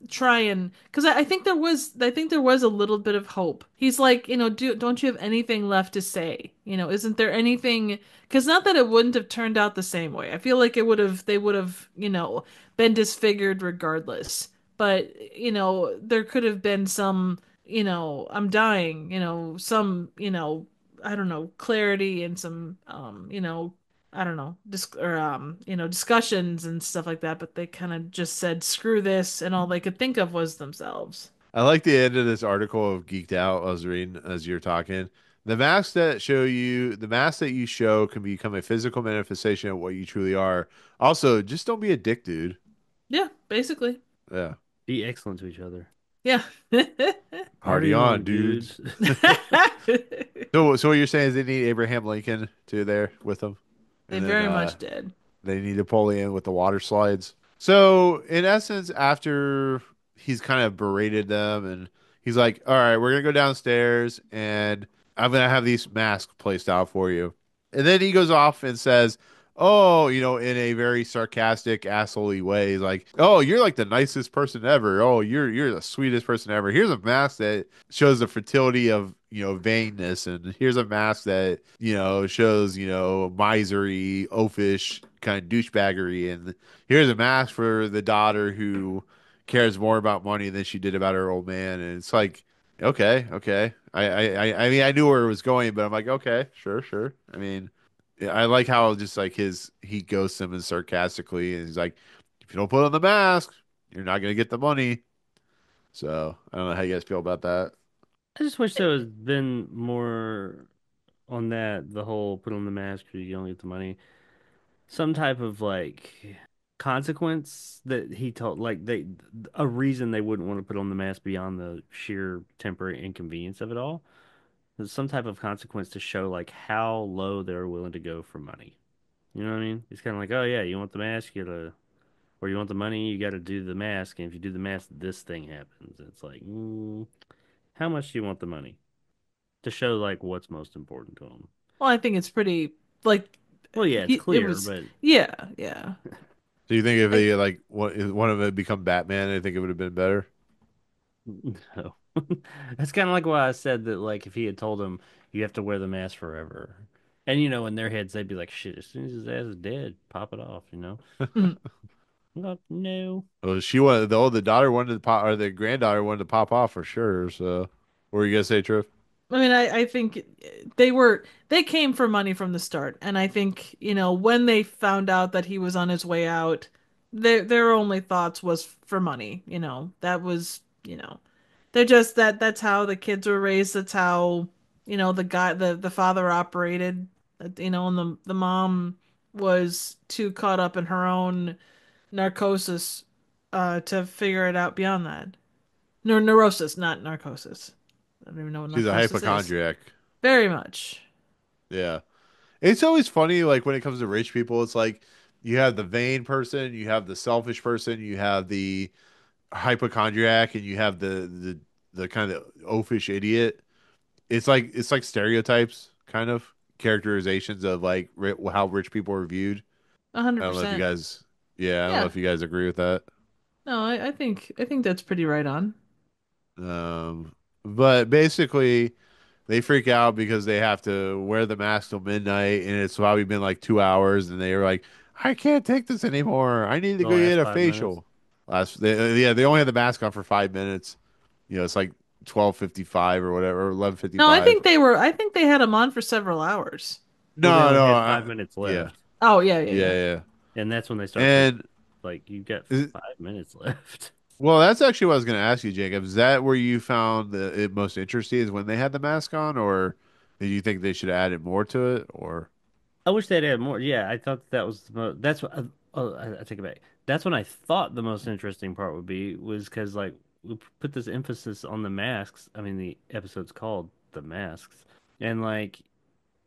D: try and because I think there was a little bit of hope. He's like, don't you have anything left to say? Isn't there anything? Because not that it wouldn't have turned out the same way. I feel like they would have, been disfigured regardless. But there could have been some, I'm dying, some, I don't know, clarity and some, I don't know, discussions and stuff like that, but they kind of just said screw this and all they could think of was themselves.
C: I like the end of this article of Geeked Out I was reading as you're talking. The masks that you show can become a physical manifestation of what you truly are. Also, just don't be a dick, dude.
D: Yeah, basically.
C: Yeah.
F: be excellent to each other.
D: Yeah.
C: Party
F: Party
C: on,
F: on,
C: dudes.
F: dudes.
C: So what you're saying is they need Abraham Lincoln to there with them?
D: They
C: and then
D: very much did.
C: they need to pull in with the water slides. So in essence, after he's kind of berated them and he's like, "All right, we're gonna go downstairs and I'm gonna have these masks placed out for you." And then he goes off and says, "Oh, in a very sarcastic, assholey way, he's like, "Oh, you're like the nicest person ever. Oh, you're the sweetest person ever. Here's a mask that shows the fertility of, vainness, and here's a mask that, shows, misery, oafish kind of douchebaggery, and here's a mask for the daughter who cares more about money than she did about her old man." And it's like, okay, okay. I mean, I knew where it was going, but I'm like, okay, sure, sure. I mean, yeah, I like how just like he ghosts him and sarcastically, and he's like, if you don't put on the mask, you're not gonna get the money. So I don't know how you guys feel about that.
F: I just wish there was been more on that, the whole put on the mask or you don't get the money. Some type of like consequence that he told, like a reason they wouldn't want to put on the mask beyond the sheer temporary inconvenience of it all. There's some type of consequence to show like how low they're willing to go for money. You know what I mean? It's kind of like, oh yeah, you want the mask, you gotta, or you want the money, you gotta do the mask, and if you do the mask, this thing happens. It's like, how much do you want the money to show like what's most important to them?
D: Well, I think it's pretty like
F: Well, yeah, it's
D: it
F: clear,
D: was.
F: but
D: Yeah, yeah.
C: Do you think if
D: I
C: they like one of them had become Batman, I think it would have been better?
F: no. That's kind of like why I said that, like, if he had told him you have to wear the mask forever, and in their heads they'd be like, shit, as soon as his ass is dead, pop it off, you know?
D: mm,
F: Well, no.
C: Well, she wanted the daughter wanted to pop, or the granddaughter wanted to pop off for sure. So, what were you gonna say, Triff?
D: I mean, I think they came for money from the start, and I think, when they found out that he was on his way out, their only thoughts was for money. That was, they're just that's how the kids were raised. That's how, the father operated, and the mom was too caught up in her own narcosis to figure it out beyond that. Neurosis, not narcosis. I don't even know what
C: She's a
D: narcosis is.
C: hypochondriac.
D: Very much.
C: Yeah. It's always funny, like when it comes to rich people, it's like you have the vain person, you have the selfish person, you have the hypochondriac, and you have the kind of oafish idiot. It's like stereotypes, kind of characterizations of like how rich people are viewed. I don't know if you
D: 100%.
C: guys, yeah, I don't know
D: Yeah.
C: if you guys agree with that.
D: No, I think that's pretty right on.
C: Um, but basically, they freak out because they have to wear the mask till midnight, and it's probably been like 2 hours, and they are like, "I can't take this anymore. I need to
F: The
C: go get
F: last
C: a
F: 5 minutes.
C: facial." Yeah, they only had the mask on for 5 minutes. It's like 12:55 or whatever, or
D: No, I
C: 11:55.
D: think I think they had him on for several hours.
F: Well, they
C: No,
F: only
C: no,
F: had 5 minutes
C: yeah,
F: left,
D: Oh, yeah, yeah,
C: yeah,
D: yeah.
C: yeah.
F: and that's when they start freaking.
C: And
F: Like, you've got
C: is-
F: 5 minutes left.
C: well, that's actually what I was going to ask you, Jacob. Is that where you found it most interesting? Is when they had the mask on, or did you think they should have added more to it? Or
F: I wish they'd had more. Yeah, I thought that was the most. That's what. Oh, I take it back. That's when I thought the most interesting part would be was because like we put this emphasis on the masks. I mean, the episode's called "The Masks," and like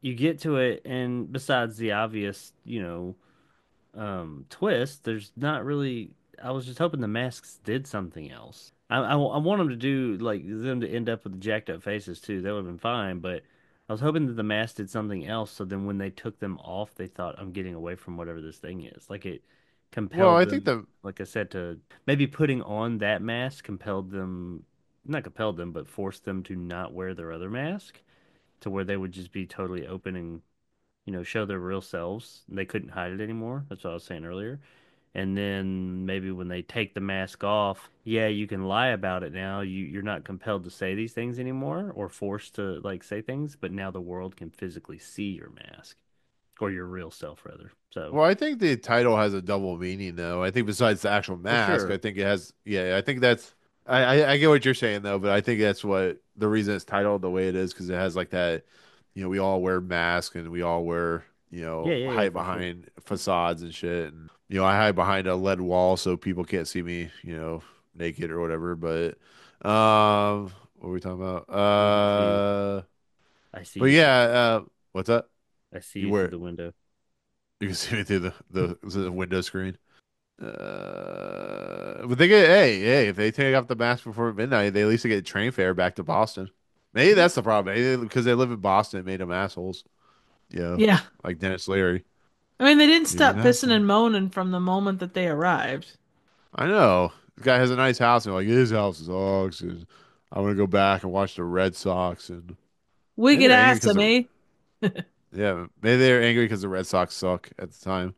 F: you get to it, and besides the obvious, twist, there's not really. I was just hoping the masks did something else. I want them to do like them to end up with jacked up faces too. That would have been fine, but I was hoping that the masks did something else. So then when they took them off, they thought I'm getting away from whatever this thing is. Like it
C: well,
F: compelled
C: I think
F: them,
C: the
F: like I said, to maybe putting on that mask compelled them, not compelled them, but forced them to not wear their other mask to where they would just be totally open and show their real selves. They couldn't hide it anymore. That's what I was saying earlier. And then maybe when they take the mask off, yeah, you can lie about it now. You're not compelled to say these things anymore or forced to like say things, but now the world can physically see your mask or your real self rather. So,
C: Well, I think the title has a double meaning, though. I think besides the actual
F: for
C: mask, I
F: sure.
C: think it has. Yeah, I think that's. I get what you're saying though, but I think that's what the reason it's titled the way it is because it has like that. We all wear masks and we all wear
F: Yeah, yeah, yeah,
C: hide
F: for sure.
C: behind facades and shit, and I hide behind a lead wall so people can't see me, naked or whatever. But what were we talking about?
F: Look at you. I see
C: But
F: you
C: yeah,
F: through
C: what's up?
F: I see
C: You
F: you through
C: wear
F: the window.
C: You can see me through the window screen. But they get hey, if they take off the mask before midnight, they at least get a train fare back to Boston. Maybe that's the problem. Maybe because they live in Boston, it made them assholes. You know,
D: Yeah.
C: like Dennis Leary.
D: I mean, they didn't
C: You're an
D: stop pissing
C: asshole.
D: and moaning from the moment that they arrived.
C: I know. The guy has a nice house, and like his house sucks, and I want to go back and watch the Red Sox, and maybe
D: Wicked
C: they're angry
D: ass
C: because
D: to
C: the
D: me.
C: yeah, maybe they're angry because the Red Sox suck at the time.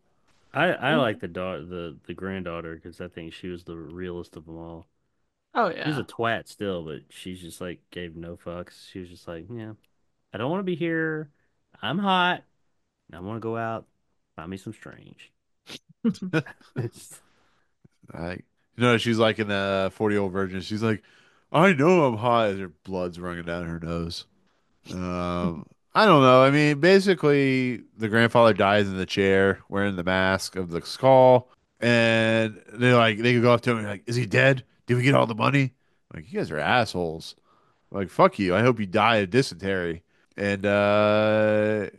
F: I like the daughter, the granddaughter, because I think she was the realest of them all.
D: Oh
F: She was a
D: yeah.
F: twat still, but she's just like gave no fucks. She was just like, yeah, I don't want to be here. I'm hot. I want to go out, find me some strange. It's-
C: Like, she's like in the 40-year-old virgin. She's like, I know I'm hot as her blood's running down her nose. I don't know. I mean, basically, the grandfather dies in the chair wearing the mask of the skull, and they could go up to him and be like, is he dead? Did we get all the money? Like, you guys are assholes. Like, fuck you. I hope you die of dysentery. And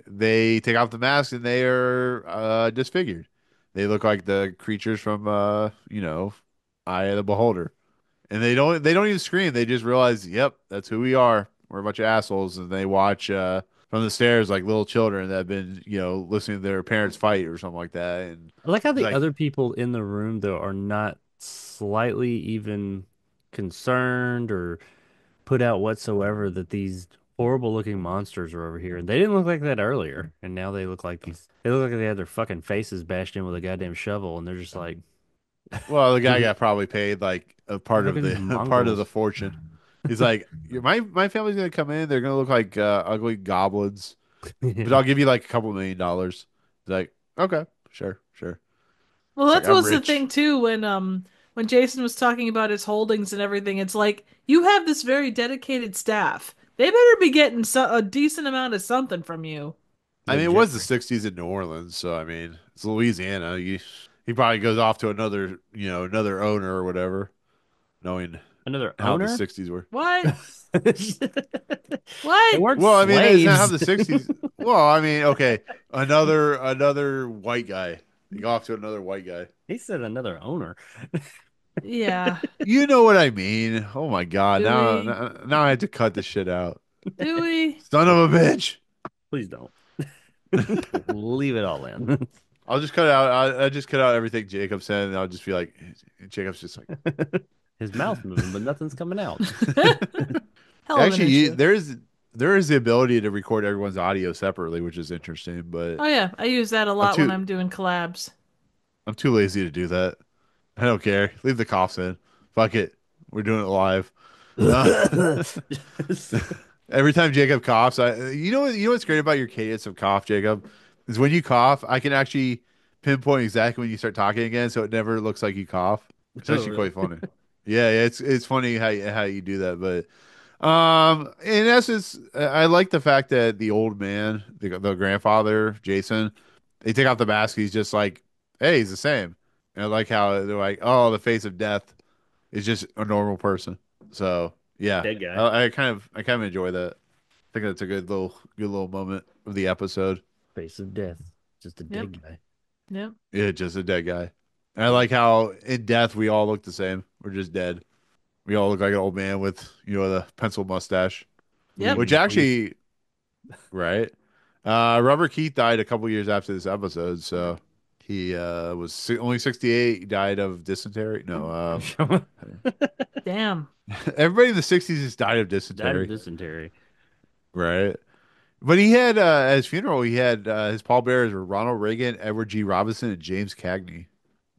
C: they take off the mask and they are disfigured. They look like the creatures from Eye of the Beholder. And they don't even scream. They just realize, yep, that's who we are. We're a bunch of assholes. And they watch from the stairs like little children that have been, listening to their parents fight or something like that. And
F: I like how
C: it's
F: the
C: like,
F: other people in the room though are not slightly even concerned or put out whatsoever that these horrible looking monsters are over here. And they didn't look like that earlier. And now they look like these they look like they had their fucking faces bashed in with a goddamn shovel and they're just like
C: well, the guy
F: these
C: got probably paid like a part of
F: fucking
C: the a part of the
F: Mongols.
C: fortune. He's like, my family's gonna come in. They're gonna look like ugly goblins, but I'll give you like a couple $1 million. He's like, okay, sure, sure.
D: Well,
C: It's like
D: that
C: I'm
D: was the
C: rich.
D: thing too when Jason was talking about his holdings and everything. It's like you have this very dedicated staff. They better be getting a decent amount of something from you.
C: I
F: The
C: mean, it was the
F: Jeffrey.
C: '60s in New Orleans, so I mean, it's Louisiana. He probably goes off to another owner or whatever, knowing
F: Another
C: how the
F: owner?
C: '60s were.
D: What?
F: They
D: What?
F: weren't
C: Well, I mean, it's not how
F: slaves.
C: the '60s. Well, I mean, okay, another white guy. You go off to another white guy.
F: He said another owner.
D: Yeah.
C: You know what I mean? Oh my God!
D: Do
C: Now,
D: we?
C: now, now I have to cut this shit out.
D: Do we?
C: Son of a bitch!
F: Please don't. Leave it all in.
C: I'll just cut out. I'll just cut out everything Jacob said, and I'll just be like, Jacob's just like.
F: His mouth's moving, but nothing's coming out.
D: Hell of an
C: Actually,
D: issue.
C: there is the ability to record everyone's audio separately, which is interesting, but
D: Oh yeah, I use that a
C: I'm
D: lot when
C: too
D: I'm doing collabs.
C: I'm too lazy to do that. I don't care. Leave the coughs in. Fuck it. We're doing it live. Uh, every time Jacob coughs, what's great about your cadence of cough, Jacob, is when you cough, I can actually pinpoint exactly when you start talking again, so it never looks like you cough. It's
F: Oh,
C: actually
F: really?
C: quite funny. Yeah, it's funny how you do that, but in essence, I like the fact that the old man, the grandfather, Jason, they take off the mask. He's just like, hey, he's the same. And I like how they're like, oh, the face of death is just a normal person. So yeah,
F: Dead guy.
C: I kind of enjoy that. I think that's a good little moment of the episode.
F: Face of death. Just a
D: Yep.
F: dead guy.
D: Yep.
C: Yeah, just a dead guy. And I
F: Yeah.
C: like how in death we all look the same. We're just dead. We all look like an old man with the pencil mustache,
D: Yep.
C: which
F: Bleeding teeth.
C: actually. Right. Robert Keith died a couple years after this episode, so he was only 68. He died of dysentery. No,
D: Damn.
C: everybody in the 60s just died of
F: Died of
C: dysentery,
F: dysentery.
C: right? But he had at his funeral, he had his pallbearers were Ronald Reagan, Edward G. Robinson, and James Cagney,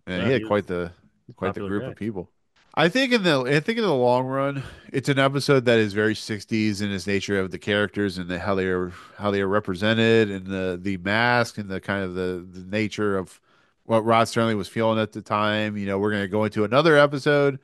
C: and he
F: Well,
C: had
F: he was
C: quite the
F: popular
C: group of
F: guy.
C: people. I think in the long run, it's an episode that is very 60s in its nature of the characters and how they are represented and the mask and the kind of the nature of what Rod Serling was feeling at the time. We're going to go into another episode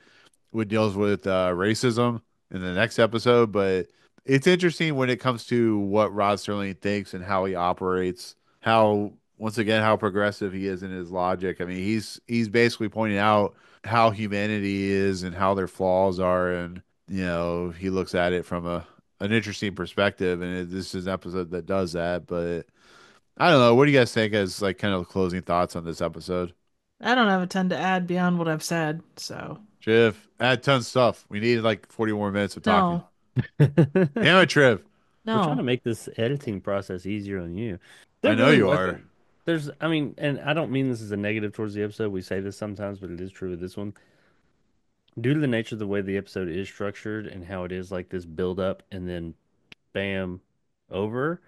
C: which deals with racism in the next episode, but it's interesting when it comes to what Rod Serling thinks and how he operates, how once again how progressive he is in his logic. I mean, he's basically pointing out how humanity is and how their flaws are, and he looks at it from an interesting perspective, and this is an episode that does that. But I don't know. What do you guys think as like kind of closing thoughts on this episode?
D: I don't have a ton to add beyond what I've said, so
C: Triv, add tons of stuff. We needed like 40 more minutes of talking.
D: no,
C: Damn it, Triv.
F: We're trying to
D: no.
F: make this editing process easier on you.
C: I
F: There
C: know
F: really
C: you are.
F: wasn't. I mean, and I don't mean this as a negative towards the episode. We say this sometimes, but it is true with this one. Due to the nature of the way the episode is structured and how it is like this build up and then bam, over,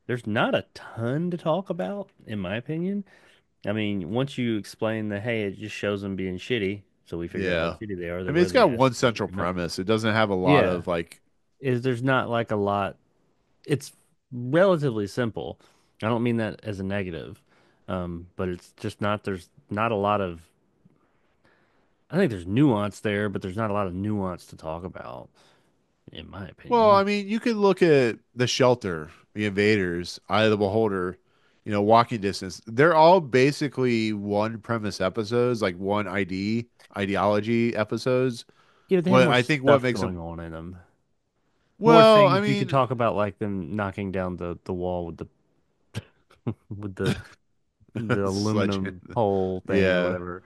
F: there's not a ton to talk about, in my opinion. I mean, once you explain that, hey, it just shows them being shitty, so we figure out how
C: Yeah.
F: shitty they are.
C: I
F: They
C: mean,
F: wear
C: it's
F: the
C: got
F: mask.
C: one central premise. It doesn't have a lot
F: Yeah,
C: of like,
F: is there's not like a lot. It's relatively simple. I don't mean that as a negative, but it's just not. There's not a lot of. I think there's nuance there, but there's not a lot of nuance to talk about, in my
C: well, I
F: opinion.
C: mean, you can look at the shelter, the invaders, Eye of the Beholder, walking distance. They're all basically one premise episodes, like one ideology episodes.
F: Yeah, but they have
C: What
F: more
C: I think what
F: stuff
C: makes them,
F: going on in them. More
C: well, I
F: things you could
C: mean,
F: talk about, like them knocking down the wall with the with the
C: sledge,
F: aluminum pole thing or
C: yeah.
F: whatever,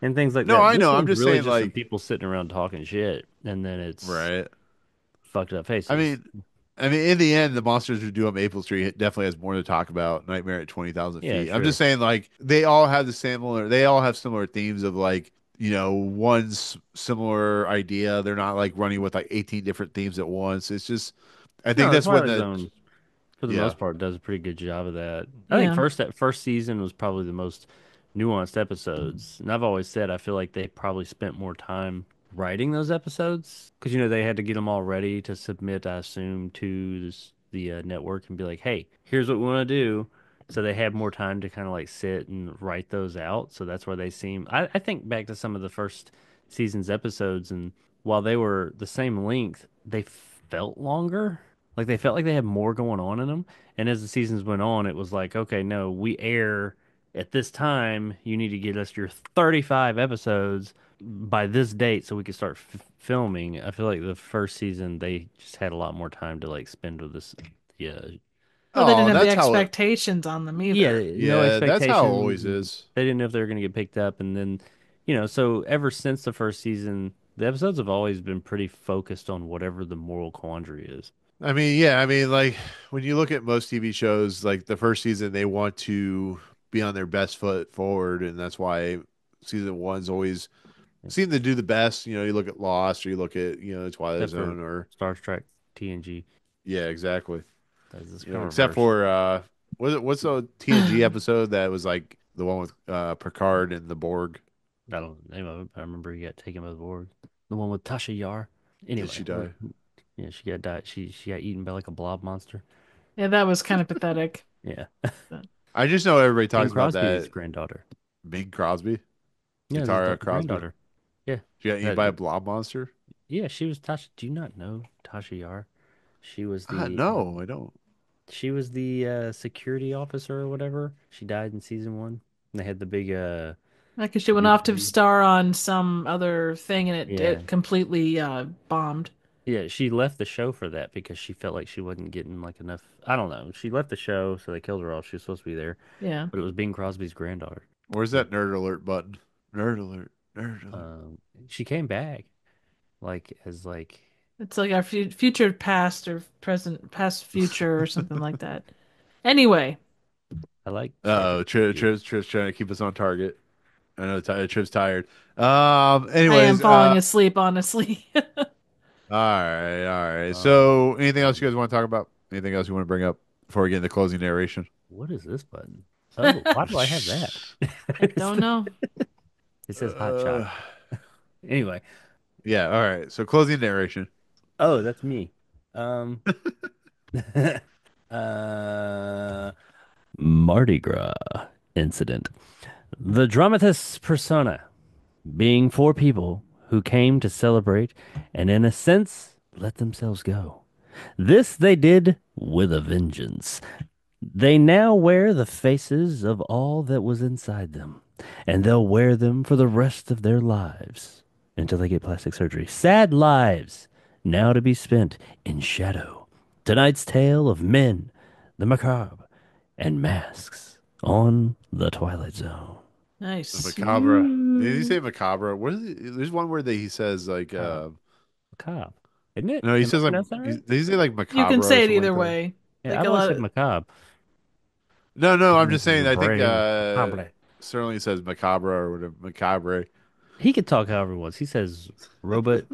F: and things like
C: No,
F: that.
C: I
F: This
C: know. I'm
F: one's
C: just
F: really
C: saying,
F: just some
C: like,
F: people sitting around talking shit, and then it's
C: right.
F: fucked up
C: I
F: faces.
C: mean, I mean, in the end, the monsters who do on Maple Street definitely has more to talk about. Nightmare at 20,000
F: Yeah,
C: feet. I'm just
F: sure.
C: saying, like, they all have similar themes of like, one's similar idea. They're not like running with like 18 different themes at once. It's just, I think
F: No, the
C: that's when
F: Twilight
C: the,
F: Zone, for the
C: yeah.
F: most part, does a pretty good job of that. I think
D: Yeah.
F: that first season was probably the most nuanced episodes, and I've always said I feel like they probably spent more time writing those episodes because they had to get them all ready to submit, I assume, to the network and be like, "Hey, here's what we want to do." So they had more time to kind of like sit and write those out. So that's where they seem. I think back to some of the first season's episodes, and while they were the same length, they felt longer. Like they felt like they had more going on in them. And as the seasons went on, it was like, okay, no, we air at this time. You need to get us your 35 episodes by this date so we could start filming. I feel like the first season they just had a lot more time to like spend with this. Yeah,
D: Well, they didn't
C: Oh,
D: have the
C: that's how it,
D: expectations on them
F: yeah,
D: either.
F: no
C: yeah, that's how it
F: expectations.
C: always
F: And
C: is.
F: they didn't know if they were going to get picked up. And then, so ever since the first season, the episodes have always been pretty focused on whatever the moral quandary is.
C: I mean, yeah, I mean, like when you look at most TV shows, like the first season, they want to be on their best foot forward, and that's why season one's always seem to do the best. You look at Lost, or you look at Twilight
F: Except for
C: Zone, or
F: Star Trek TNG.
C: yeah, exactly.
F: That's this kind of
C: Except
F: reverse.
C: for what's the TNG episode that was like the one with Picard and the Borg?
F: I don't know the name of it, but I remember he got taken by the Borg. The one with Tasha Yar.
C: Did
F: Anyway,
C: she die?
F: yeah, she got died. She got eaten by like a blob monster.
D: Yeah, that was kind of pathetic.
F: Yeah,
D: But
C: I just know everybody
F: Bing
C: talks about
F: Crosby's
C: that
F: granddaughter.
C: Bing Crosby,
F: Yeah,
C: Tara
F: the
C: Crosby.
F: granddaughter. Yeah,
C: She got eaten
F: that,
C: by a blob monster.
F: yeah, she was Tasha. Do you not know Tasha Yar? She was the
C: No, I don't.
F: security officer or whatever. She died in season one. And they had the big
D: because she went off to
F: mutiny.
D: star on some other thing and
F: Yeah,
D: it completely bombed.
F: yeah, she left the show for that because she felt like she wasn't getting like enough. I don't know. She left the show, so they killed her off. She was supposed to be there,
D: Yeah.
F: but it was Bing Crosby's granddaughter.
C: Where's
F: So
C: that nerd alert button? Nerd alert. Nerd alert.
F: she came back like as like
D: It's like our future past or present past future or something like that. Anyway,
F: I like Star
C: Oh,
F: Trek TNG.
C: Triv's trying to keep us on target. I know Triv's tired.
D: I am
C: Anyways,
D: falling asleep, honestly.
C: all right.
F: Um,
C: So, anything else you guys want to talk about? Anything else you want to bring up before we get into closing narration?
F: what is this button? Oh, why do I have that?
D: I don't know.
F: It says hot shot.
C: Uh,
F: Anyway,
C: yeah. All right. So, closing narration.
F: oh, that's me. Um, uh, Mardi Gras incident. The dramatis persona being four people who came to celebrate and, in a sense, let themselves go. This they did with a vengeance. They now wear the faces of all that was inside them, and they'll wear them for the rest of their lives until they get plastic surgery. Sad lives now to be spent in shadow. Tonight's tale of men, the macabre, and masks on the Twilight Zone.
C: The
D: Nice.
C: macabre. Did he
F: Ooh.
C: say macabre? What is it? There's one where he says like
F: Macabre. Macabre. Isn't it?
C: no, he
F: Am I
C: says like
F: pronouncing that right?
C: did he say like
D: You can
C: macabre or
D: say it
C: something like
D: either
C: that?
D: way.
F: Yeah,
D: Like
F: I've
D: a
F: always
D: lot
F: said
D: of
F: macabre.
C: No, no, I'm just
F: This is
C: saying
F: a
C: I think
F: brave macabre.
C: Serling says macabre or whatever macabre.
F: He could talk however he wants. He says robot.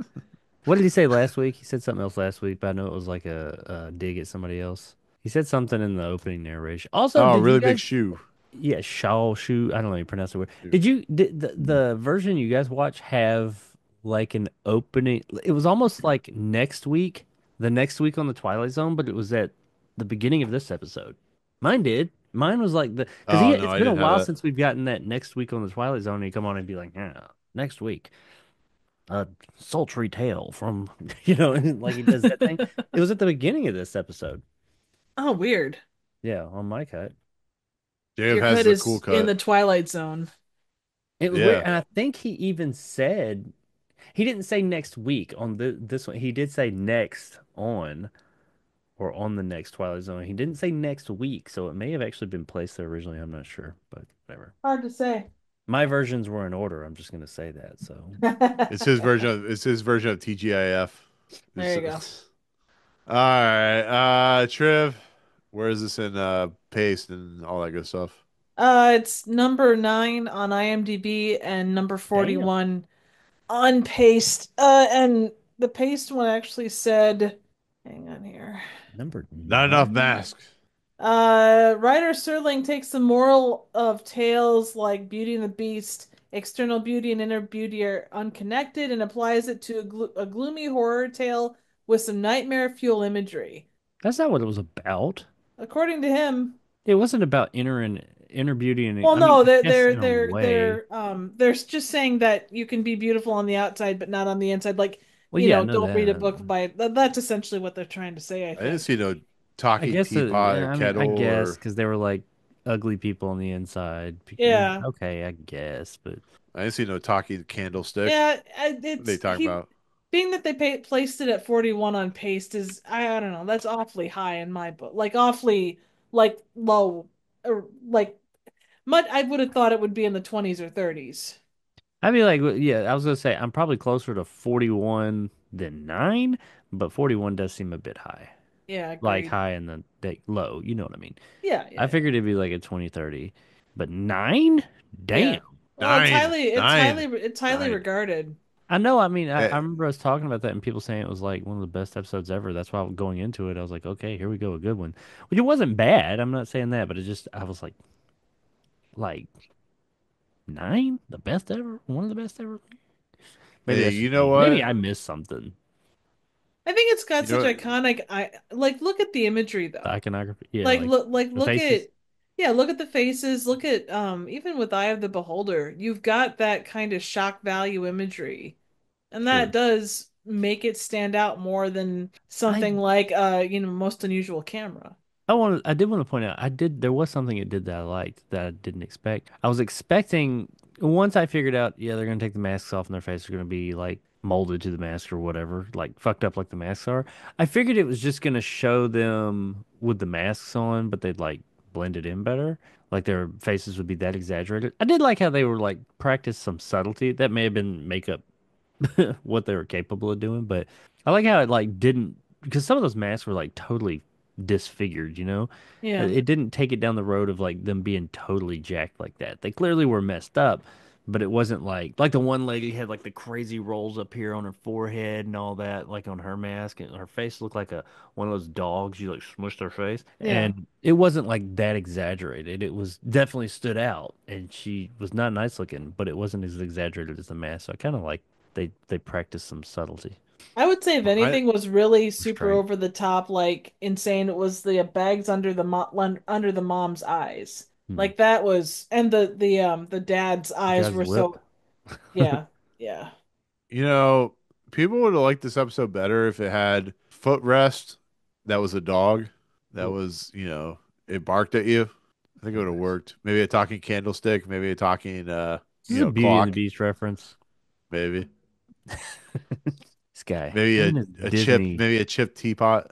F: What did he say last week? He said something else last week, but I know it was like a dig at somebody else. He said something in the opening narration. Also,
C: Oh,
F: did you
C: really big
F: guys?
C: shoe.
F: Yeah, Shaw Shoe. I don't know how you pronounce the word. Did the version you guys watch have like an opening? It was almost like next week, the next week on the Twilight Zone, but it was at the beginning of this episode. Mine did. Mine was like the because
C: Oh no,
F: it's
C: I
F: been a
C: didn't have
F: while
C: that.
F: since we've gotten that next week on the Twilight Zone. And you come on and be like, yeah, next week, a sultry tale from and like he does that thing. It was at the beginning of this episode.
D: Oh, weird.
F: Yeah, on my cut.
C: JF
D: Your
C: has
D: cut
C: the cool
D: is in
C: cut.
D: the Twilight Zone.
F: It was weird,
C: Yeah.
F: and I think he even said he didn't say next week on this one. He did say next on or on the next Twilight Zone. He didn't say next week, so it may have actually been placed there originally. I'm not sure, but whatever.
D: Hard to say.
F: My versions were in order. I'm just gonna say that. So
C: It's his version of TGIF.
D: There you go.
C: All right. Triv, where is this in paste and all that good stuff?
D: It's number 9 on IMDb and number
F: damn,
D: 41 on Paste. And the Paste one actually said, hang on here.
F: number
C: Not enough
F: 9.
C: mask.
D: Writer Serling takes the moral of tales like Beauty and the Beast, external beauty and inner beauty are unconnected, and applies it to a gloomy horror tale with some nightmare fuel imagery.
F: That's not what it was about.
D: According to him,
F: It wasn't about inner beauty and
D: well,
F: I mean,
D: no,
F: I guess in a way.
D: they're just saying that you can be beautiful on the outside, but not on the inside. Like,
F: Well, yeah, I know
D: don't read a
F: that.
D: book by that's essentially what they're trying to say, I
C: I didn't
D: think.
C: see no
F: I
C: talking
F: guess,
C: teapot or
F: I mean, I
C: kettle
F: guess
C: or
F: because they were like ugly people on the inside.
D: Yeah.
F: Okay, I guess, but
C: I didn't see no talking candlestick.
D: Yeah,
C: What are they
D: it's
C: talking
D: he
C: about?
D: being that they placed it at 41 on paste is I don't know, that's awfully high in my book. Like awfully like low or like much I would have thought it would be in the 20s or 30s.
F: I'd be like, yeah, I was gonna say I'm probably closer to 41 than 9, but 41 does seem a bit high.
D: Yeah,
F: Like
D: agreed.
F: high and then low, you know what I mean?
D: Yeah,
F: I
D: yeah, yeah.
F: figured it'd be like a 20, 30, but 9?
D: Yeah.
F: Damn.
D: Well,
C: Nine, nine,
D: it's highly
C: nine.
D: regarded.
F: I know. I mean, I
C: Eh,
F: remember us talking about that and people saying it was like one of the best episodes ever. That's why going into it, I was like, okay, here we go, a good one. Which it wasn't bad. I'm not saying that, but it just, I was like 9, the best ever, one of the best ever. Maybe
C: Hey,
F: that's
C: you
F: just
C: know
F: me. Maybe
C: what?
F: I missed something.
D: I think it's
C: You
D: got such
C: know
D: iconic I like look at the imagery
F: The
D: though.
F: iconography, yeah,
D: Like
F: like the
D: look
F: faces.
D: at yeah, look at the faces, look at even with Eye of the Beholder, you've got that kind of shock value imagery. And that
F: True.
D: does make it stand out more than
F: I
D: something like Most Unusual Camera.
F: I did want to point out, there was something it did that I liked that I didn't expect. I was expecting once I figured out, yeah, they're gonna take the masks off and their faces are gonna be like molded to the mask or whatever, like fucked up like the masks are. I figured it was just gonna show them with the masks on, but they'd like blend it in better. Like their faces would be that exaggerated. I did like how they were like practice some subtlety. That may have been makeup what they were capable of doing, but I like how it like didn't because some of those masks were like totally disfigured, you know?
D: Yeah.
F: It didn't take it down the road of like them being totally jacked like that. They clearly were messed up, but it wasn't like the one lady had like the crazy rolls up here on her forehead and all that, like on her mask, and her face looked like a one of those dogs you like smushed their face.
D: Yeah.
F: And it wasn't like that exaggerated. It was definitely stood out, and she was not nice looking, but it wasn't as exaggerated as the mask. So I kind of like they practiced some subtlety,
D: I would say if
C: I
D: anything was really super
F: restraint.
D: over the top, like insane, it was the bags under under the mom's eyes.
F: Hmm.
D: Like that was, and the dad's
F: The
D: eyes
F: guy's
D: were
F: lip.
D: so yeah, yeah,
C: you know people would have liked this episode better if it had footrest that was a dog that
F: Ooh.
C: was it barked at you. I think it would have worked. Maybe a talking candlestick, maybe a talking
F: This is a Beauty and the
C: clock,
F: Beast reference.
C: maybe.
F: This guy,
C: Maybe
F: him and his
C: a chip,
F: Disney,
C: maybe a chipped teapot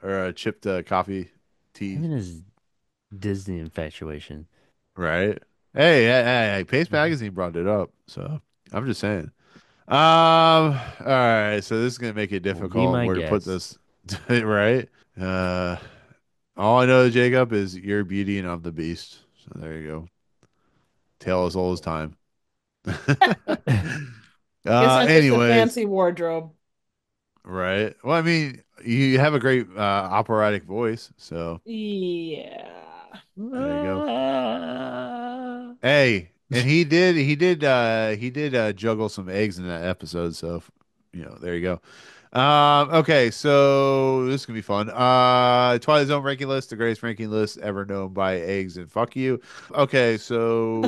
C: or a chipped coffee
F: him
C: tea.
F: and his Disney infatuation.
C: right? Hey, Pace Magazine brought it up, so I'm just saying. All right, so this is gonna make it
F: Well, be
C: difficult
F: my
C: where to put
F: guest.
C: this, right? Uh, all I know, Jacob, is you're Beauty and I'm the Beast. So there you go. Tale as old as time.
D: Guess I'm just a
C: Anyways,
D: fancy wardrobe.
C: right? Well, I mean, you have a great operatic voice, so
D: Yeah.
C: there you go.
F: Ah.
C: Hey, and he did juggle some eggs in that episode, so there you go. Okay, so this is gonna be fun. Twilight Zone ranking list, the greatest ranking list ever known by eggs and fuck you. Okay, so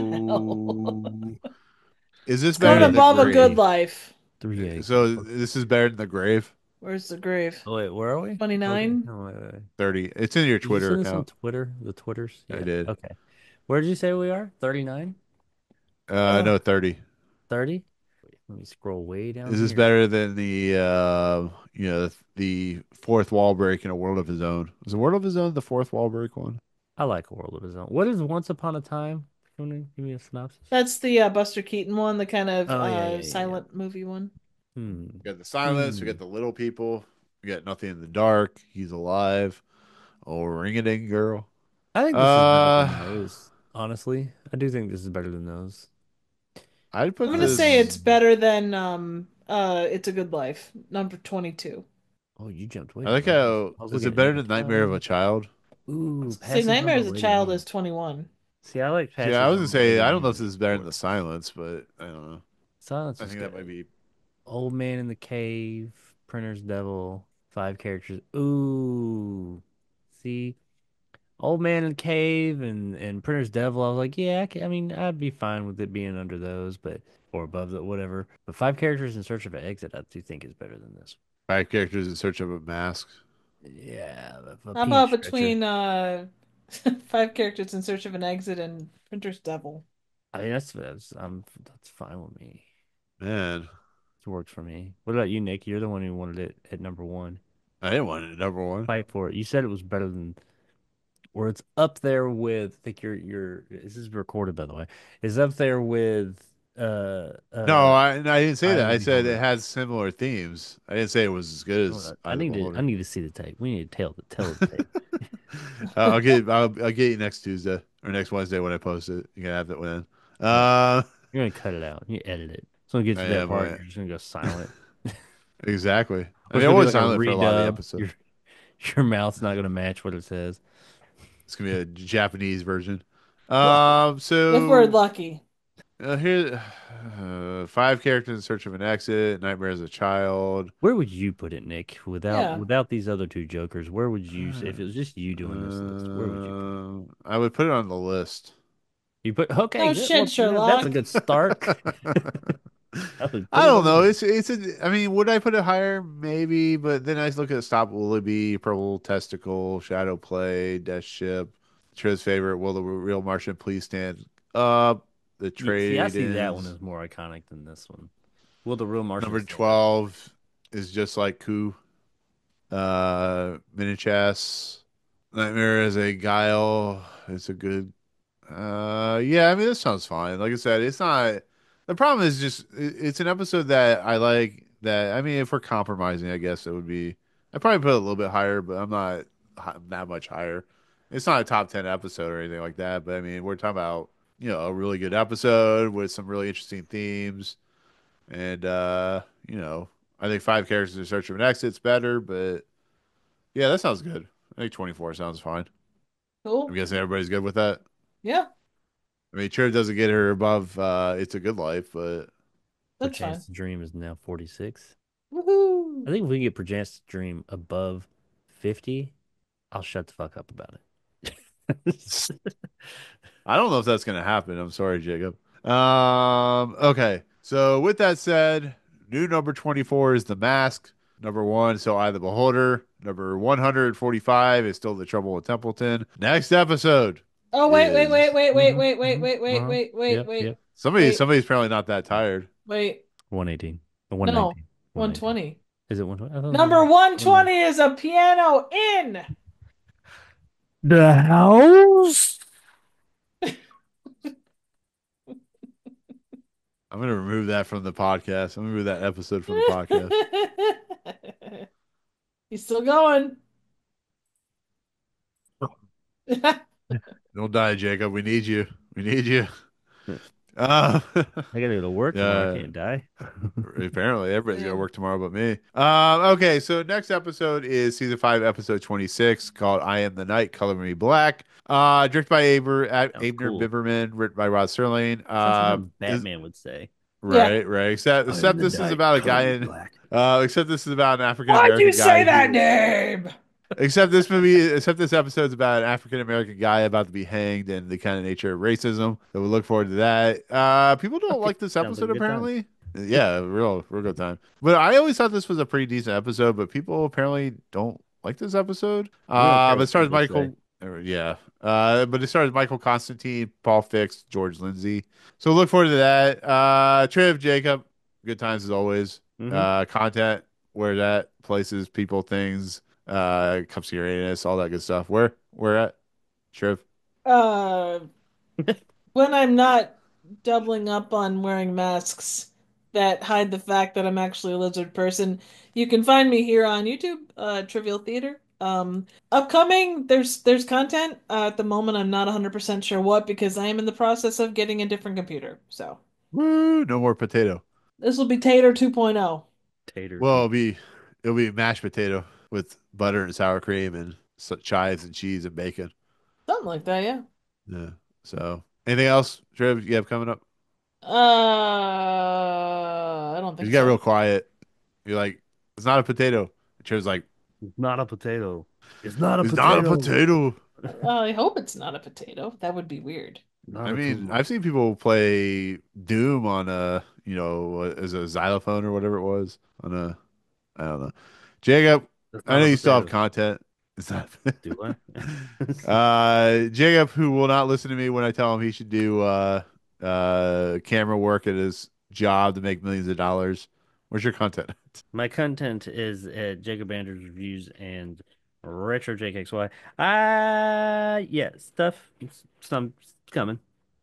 C: is this
D: It's going
C: better than
F: Three
C: the
D: above a good
C: grave?
F: eggs.
D: life.
F: Three eggs.
C: So this is better than the grave.
D: Where's the grave?
F: Oh, wait, where are we? Okay.
D: 29?
F: No, wait.
C: 30. It's in your
F: Did you
C: Twitter
F: send us on
C: account.
F: Twitter? The Twitters?
C: I
F: Yeah.
C: did.
F: Okay. Where did you say we are? 39?
C: No, 30.
F: 30? Let me scroll way down
C: Is this
F: here.
C: better than the fourth wall break in A World of His Own? Is A World of His Own the fourth wall break one?
F: I like A World of His Own. What is Once Upon a Time? Can you give me a synopsis?
D: That's the Buster Keaton one, the kind of
F: Oh, yeah, yeah, yeah, yeah.
D: silent movie one.
F: Hmm.
C: We got the silence, we
F: Hmm.
C: got the little people, we got nothing in the dark, he's alive. Oh, ring a ding girl.
F: I think this is better than
C: Uh
F: those. Honestly, I do think this is better than those.
C: I'd
D: I'm
C: put
D: gonna say it's
C: this
D: better than It's a Good Life, number 22.
F: Oh, you jumped way
C: I like
F: far.
C: how
F: I was
C: is
F: looking
C: it
F: at
C: better
F: number
C: than Nightmare of a
F: 12.
C: Child?
F: Ooh,
D: Say
F: Passage on
D: Nightmare
F: the
D: as a
F: Way to
D: Child is
F: You.
D: 21.
F: See, I like
C: See, I
F: Passage
C: was
F: on
C: gonna
F: the Way
C: say
F: to
C: I don't know
F: You
C: if this is better than
F: before.
C: the silence, but I don't know.
F: Silence
C: I
F: was
C: think that might
F: good.
C: be
F: Old Man in the Cave, Printer's Devil, five characters. Ooh, see, Old Man in the Cave and Printer's Devil. I was like, yeah, I mean, I'd be fine with it being under those, but or above that, whatever. But five characters in search of an exit, I do think is better than this.
C: five characters in search of a mask.
F: Yeah, a
D: How
F: peanut
D: about
F: stretcher.
D: between Five Characters in Search of an Exit and Printer's Devil?
F: I mean, that's fine with me.
C: Man,
F: It works for me. What about you, Nick? You're the one who wanted it at number one.
C: I didn't want it at number one.
F: Fight for it. You said it was better than, or it's up there with. I think your this is recorded by the way. Is up there with uh uh
C: No, I didn't say
F: Eye
C: that.
F: of the
C: I said it
F: Beholder.
C: has similar themes. I didn't say it was as good as Eye
F: I
C: of the
F: need to I
C: Beholder.
F: need to see the tape. We need to tell the tape.
C: I'll get you next Tuesday or next Wednesday when I post it. You can have that one.
F: No,
C: Uh,
F: you're gonna cut it out. You edit it. So when it gets
C: I
F: to that
C: am
F: part,
C: right.
F: you're just gonna go silent.
C: Exactly. I
F: Or
C: mean,
F: it's
C: I
F: gonna be
C: was
F: like a
C: silent for a lot of the
F: redub.
C: episode.
F: Your mouth's not gonna match what it says.
C: It's gonna be a Japanese version.
D: If we're
C: So
D: lucky.
C: here, five characters in search of an exit. Nightmare as a child.
F: Where would you put it, Nick?
D: Yeah.
F: Without these other two jokers, where would you say if it was just you doing this list, where would you put it?
C: I would put it on the list.
F: You put okay,
D: No
F: good.
D: shit,
F: Well, that's a
D: Sherlock.
F: good start. I would put
C: I
F: it
C: don't
F: on the
C: know.
F: list.
C: I mean, would I put it higher? Maybe, but then I look at Stop Willoughby, Purple Testicle, Shadow Play, Death Ship, Triv's favorite. Will the real Martian please stand up? The
F: See, I see that one
C: trade-ins.
F: as more iconic than this one. Will the real Martian
C: Number
F: stand up?
C: 12 is just like Coup. Mini Chess. Nightmare as a Guile. It's a good yeah, I mean this sounds fine. Like I said, it's not the problem is just it's an episode that I like that I mean if we're compromising, I guess it would be I'd probably put it a little bit higher, but I'm not that much higher. It's not a top 10 episode or anything like that, but I mean, we're talking about, a really good episode with some really interesting themes and I think five characters in search of an exit's better, but yeah, that sounds good. I think 24 sounds fine. I'm
D: Cool.
C: guessing everybody's good with that.
D: Yeah,
C: I mean, Triv doesn't get her above It's a Good Life, but
D: that's fine.
F: Perchance to Dream is now 46.
D: Woohoo.
F: I think if we get Perchance to Dream above 50, I'll shut the fuck up about it.
C: I don't know if that's gonna happen. I'm sorry, Jacob. Okay. So with that said, new number 24 is The Mask. Number one, so I the Beholder. Number 145 is still The Trouble with Templeton. Next episode
D: Oh,
C: is
F: Yep,
D: wait,
F: yep.
D: wait,
C: somebody's apparently not that tired.
D: wait.
F: 118.
D: No,
F: 119. 119.
D: 120.
F: Is it 120? I thought it was
D: Number
F: 119.
D: 120 is a piano in.
F: The house?
C: I'm gonna remove that from the podcast. I'm gonna remove that episode from the podcast.
D: He's still going.
C: Don't die, Jacob. We need you. We need you.
F: I
C: Uh,
F: gotta go to work tomorrow. I
C: yeah.
F: can't die.
C: Apparently, everybody's gonna
D: Yeah.
C: work tomorrow but me. Okay, so next episode is season 5, episode 26, called "I Am the Night, Color Me Black." Directed by
F: Sounds
C: Abner
F: cool.
C: Biberman, written by Rod Serling.
F: Sounds like something Batman would say.
D: Yeah.
C: Right. Except
F: I am the
C: this is
F: night,
C: about a
F: color
C: guy
F: me
C: in.
F: black.
C: Except this is about an African
D: Why'd you
C: American guy
D: say that
C: who.
D: name?
C: Except this episode's about an African American guy about to be hanged and the kind of nature of racism. So we look forward to that. People don't
F: Okay,
C: like this
F: sounds like
C: episode
F: a good time.
C: apparently. Yeah, real good time. But I always thought this was a pretty decent episode, but people apparently don't like this episode.
F: I don't care
C: But it
F: what
C: stars
F: people say.
C: Michael. Yeah. But it stars Michael Constantine, Paul Fix, George Lindsay. So look forward to that. Triv, Jacob, good times as always.
F: Hmm.
C: Content, where that places, people, things, comes to Uranus, all that good stuff. Where at? Triv.
D: Uh, when I'm not doubling up on wearing masks that hide the fact that I'm actually a lizard person, you can find me here on YouTube, Trivial Theater. Upcoming, there's content. At the moment, I'm not 100% sure what because I am in the process of getting a different computer. So
C: Woo, no more potato.
D: this will be Tater 2.0.
F: Tater
C: Well,
F: too.
C: it'll be mashed potato with butter and sour cream and chives and cheese and bacon.
D: Something like that, yeah.
C: Yeah. So anything else, Triv, you have coming up?
D: I don't
C: You
D: think
C: got real
D: so.
C: quiet. You're like, it's not a potato. Triv's like,
F: It's not a potato. It's not a
C: it's not a
F: potato.
C: potato.
D: I hope it's not a potato. That would be weird.
F: Not
C: I
F: a
C: mean,
F: tumor.
C: I've seen people play Doom on as a xylophone or whatever it was on a, I don't know. Jacob,
F: It's
C: I
F: not
C: know
F: a
C: you still have
F: potato.
C: content. It's not.
F: Do I?
C: Jacob, who will not listen to me when I tell him he should do camera work at his job to make millions of dollars. Where's your content?
F: My content is at Jacob Anders Reviews and Retro JKXY. Yeah, stuff. Some coming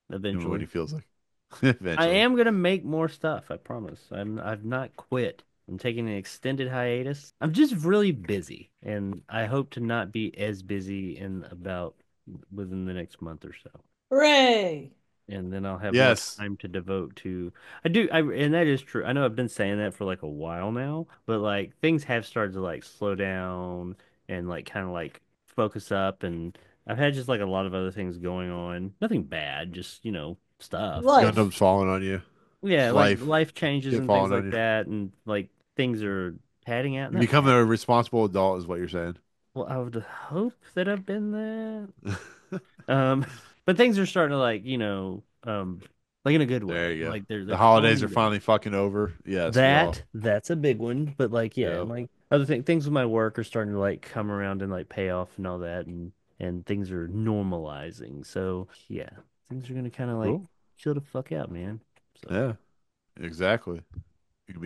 C: What he
F: eventually.
C: feels like.
F: I
C: Eventually.
F: am gonna make more stuff. I promise. I've not quit. I'm taking an extended hiatus. I'm just really busy, and I hope to not be as busy in about within the next month or so.
D: Hooray!
F: And then I'll have more
C: Yes.
F: time to devote to and that is true. I know I've been saying that for like a while now, but like things have started to like slow down and like kind of like focus up, and I've had just like a lot of other things going on. Nothing bad, just stuff.
D: Life.
C: Gundam's falling on you.
F: Yeah, like
C: Life.
F: life changes
C: Shit
F: and things
C: falling on
F: like
C: you.
F: that, and like things are padding out.
C: You
F: Not
C: become
F: pad.
C: a responsible adult is what you're saying.
F: Well, I would hope that I've been that. Um, but things are starting to like in a good
C: There
F: way.
C: you go.
F: Like they're
C: The
F: they're
C: holidays
F: flowing
C: are
F: together.
C: finally fucking over. Yes, we all.
F: That's a big one. But like yeah,
C: Yeah.
F: and like other things with my work are starting to like come around and like pay off and all that, and things are normalizing. So yeah, things are gonna kind of like
C: Cool.
F: chill the fuck out, man. So
C: Yeah, exactly. You can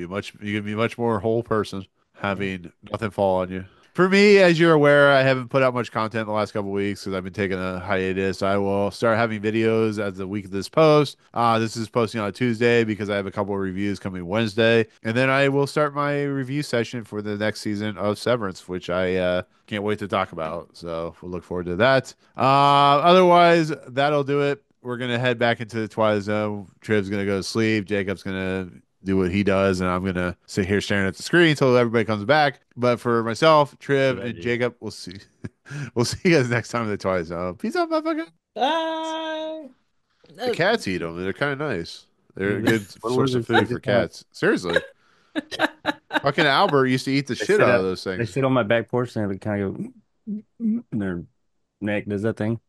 C: be a much more whole person
F: yeah,
C: having nothing fall on you. For me, as you're aware, I haven't put out much content the last couple of weeks because I've been taking a hiatus. I will start having videos as the week of this post. This is posting on a Tuesday because I have a couple of reviews coming Wednesday, and then I will start my review session for the next season of Severance, which I can't wait to talk about. So we'll look forward to that. Otherwise, that'll do it. We're gonna head back into the Twilight Zone. Triv's gonna go to sleep. Jacob's gonna do what he does, and I'm gonna sit here staring at the screen until everybody comes back. But for myself,
F: what
C: Triv,
F: I
C: and
F: do.
C: Jacob, we'll see. We'll see you guys next time in the Twilight Zone. Peace out, motherfucker.
D: Bye.
C: The
D: Uh,
C: cats eat them. They're kind of nice. They're a good
F: What
C: source of
F: lizards
C: food
F: like
C: for
F: this have?
C: cats. Seriously, fucking Albert used to eat the
F: They
C: shit
F: sit
C: out of
F: out.
C: those
F: They
C: things.
F: sit on my back porch and they kind of go, and their neck does that thing.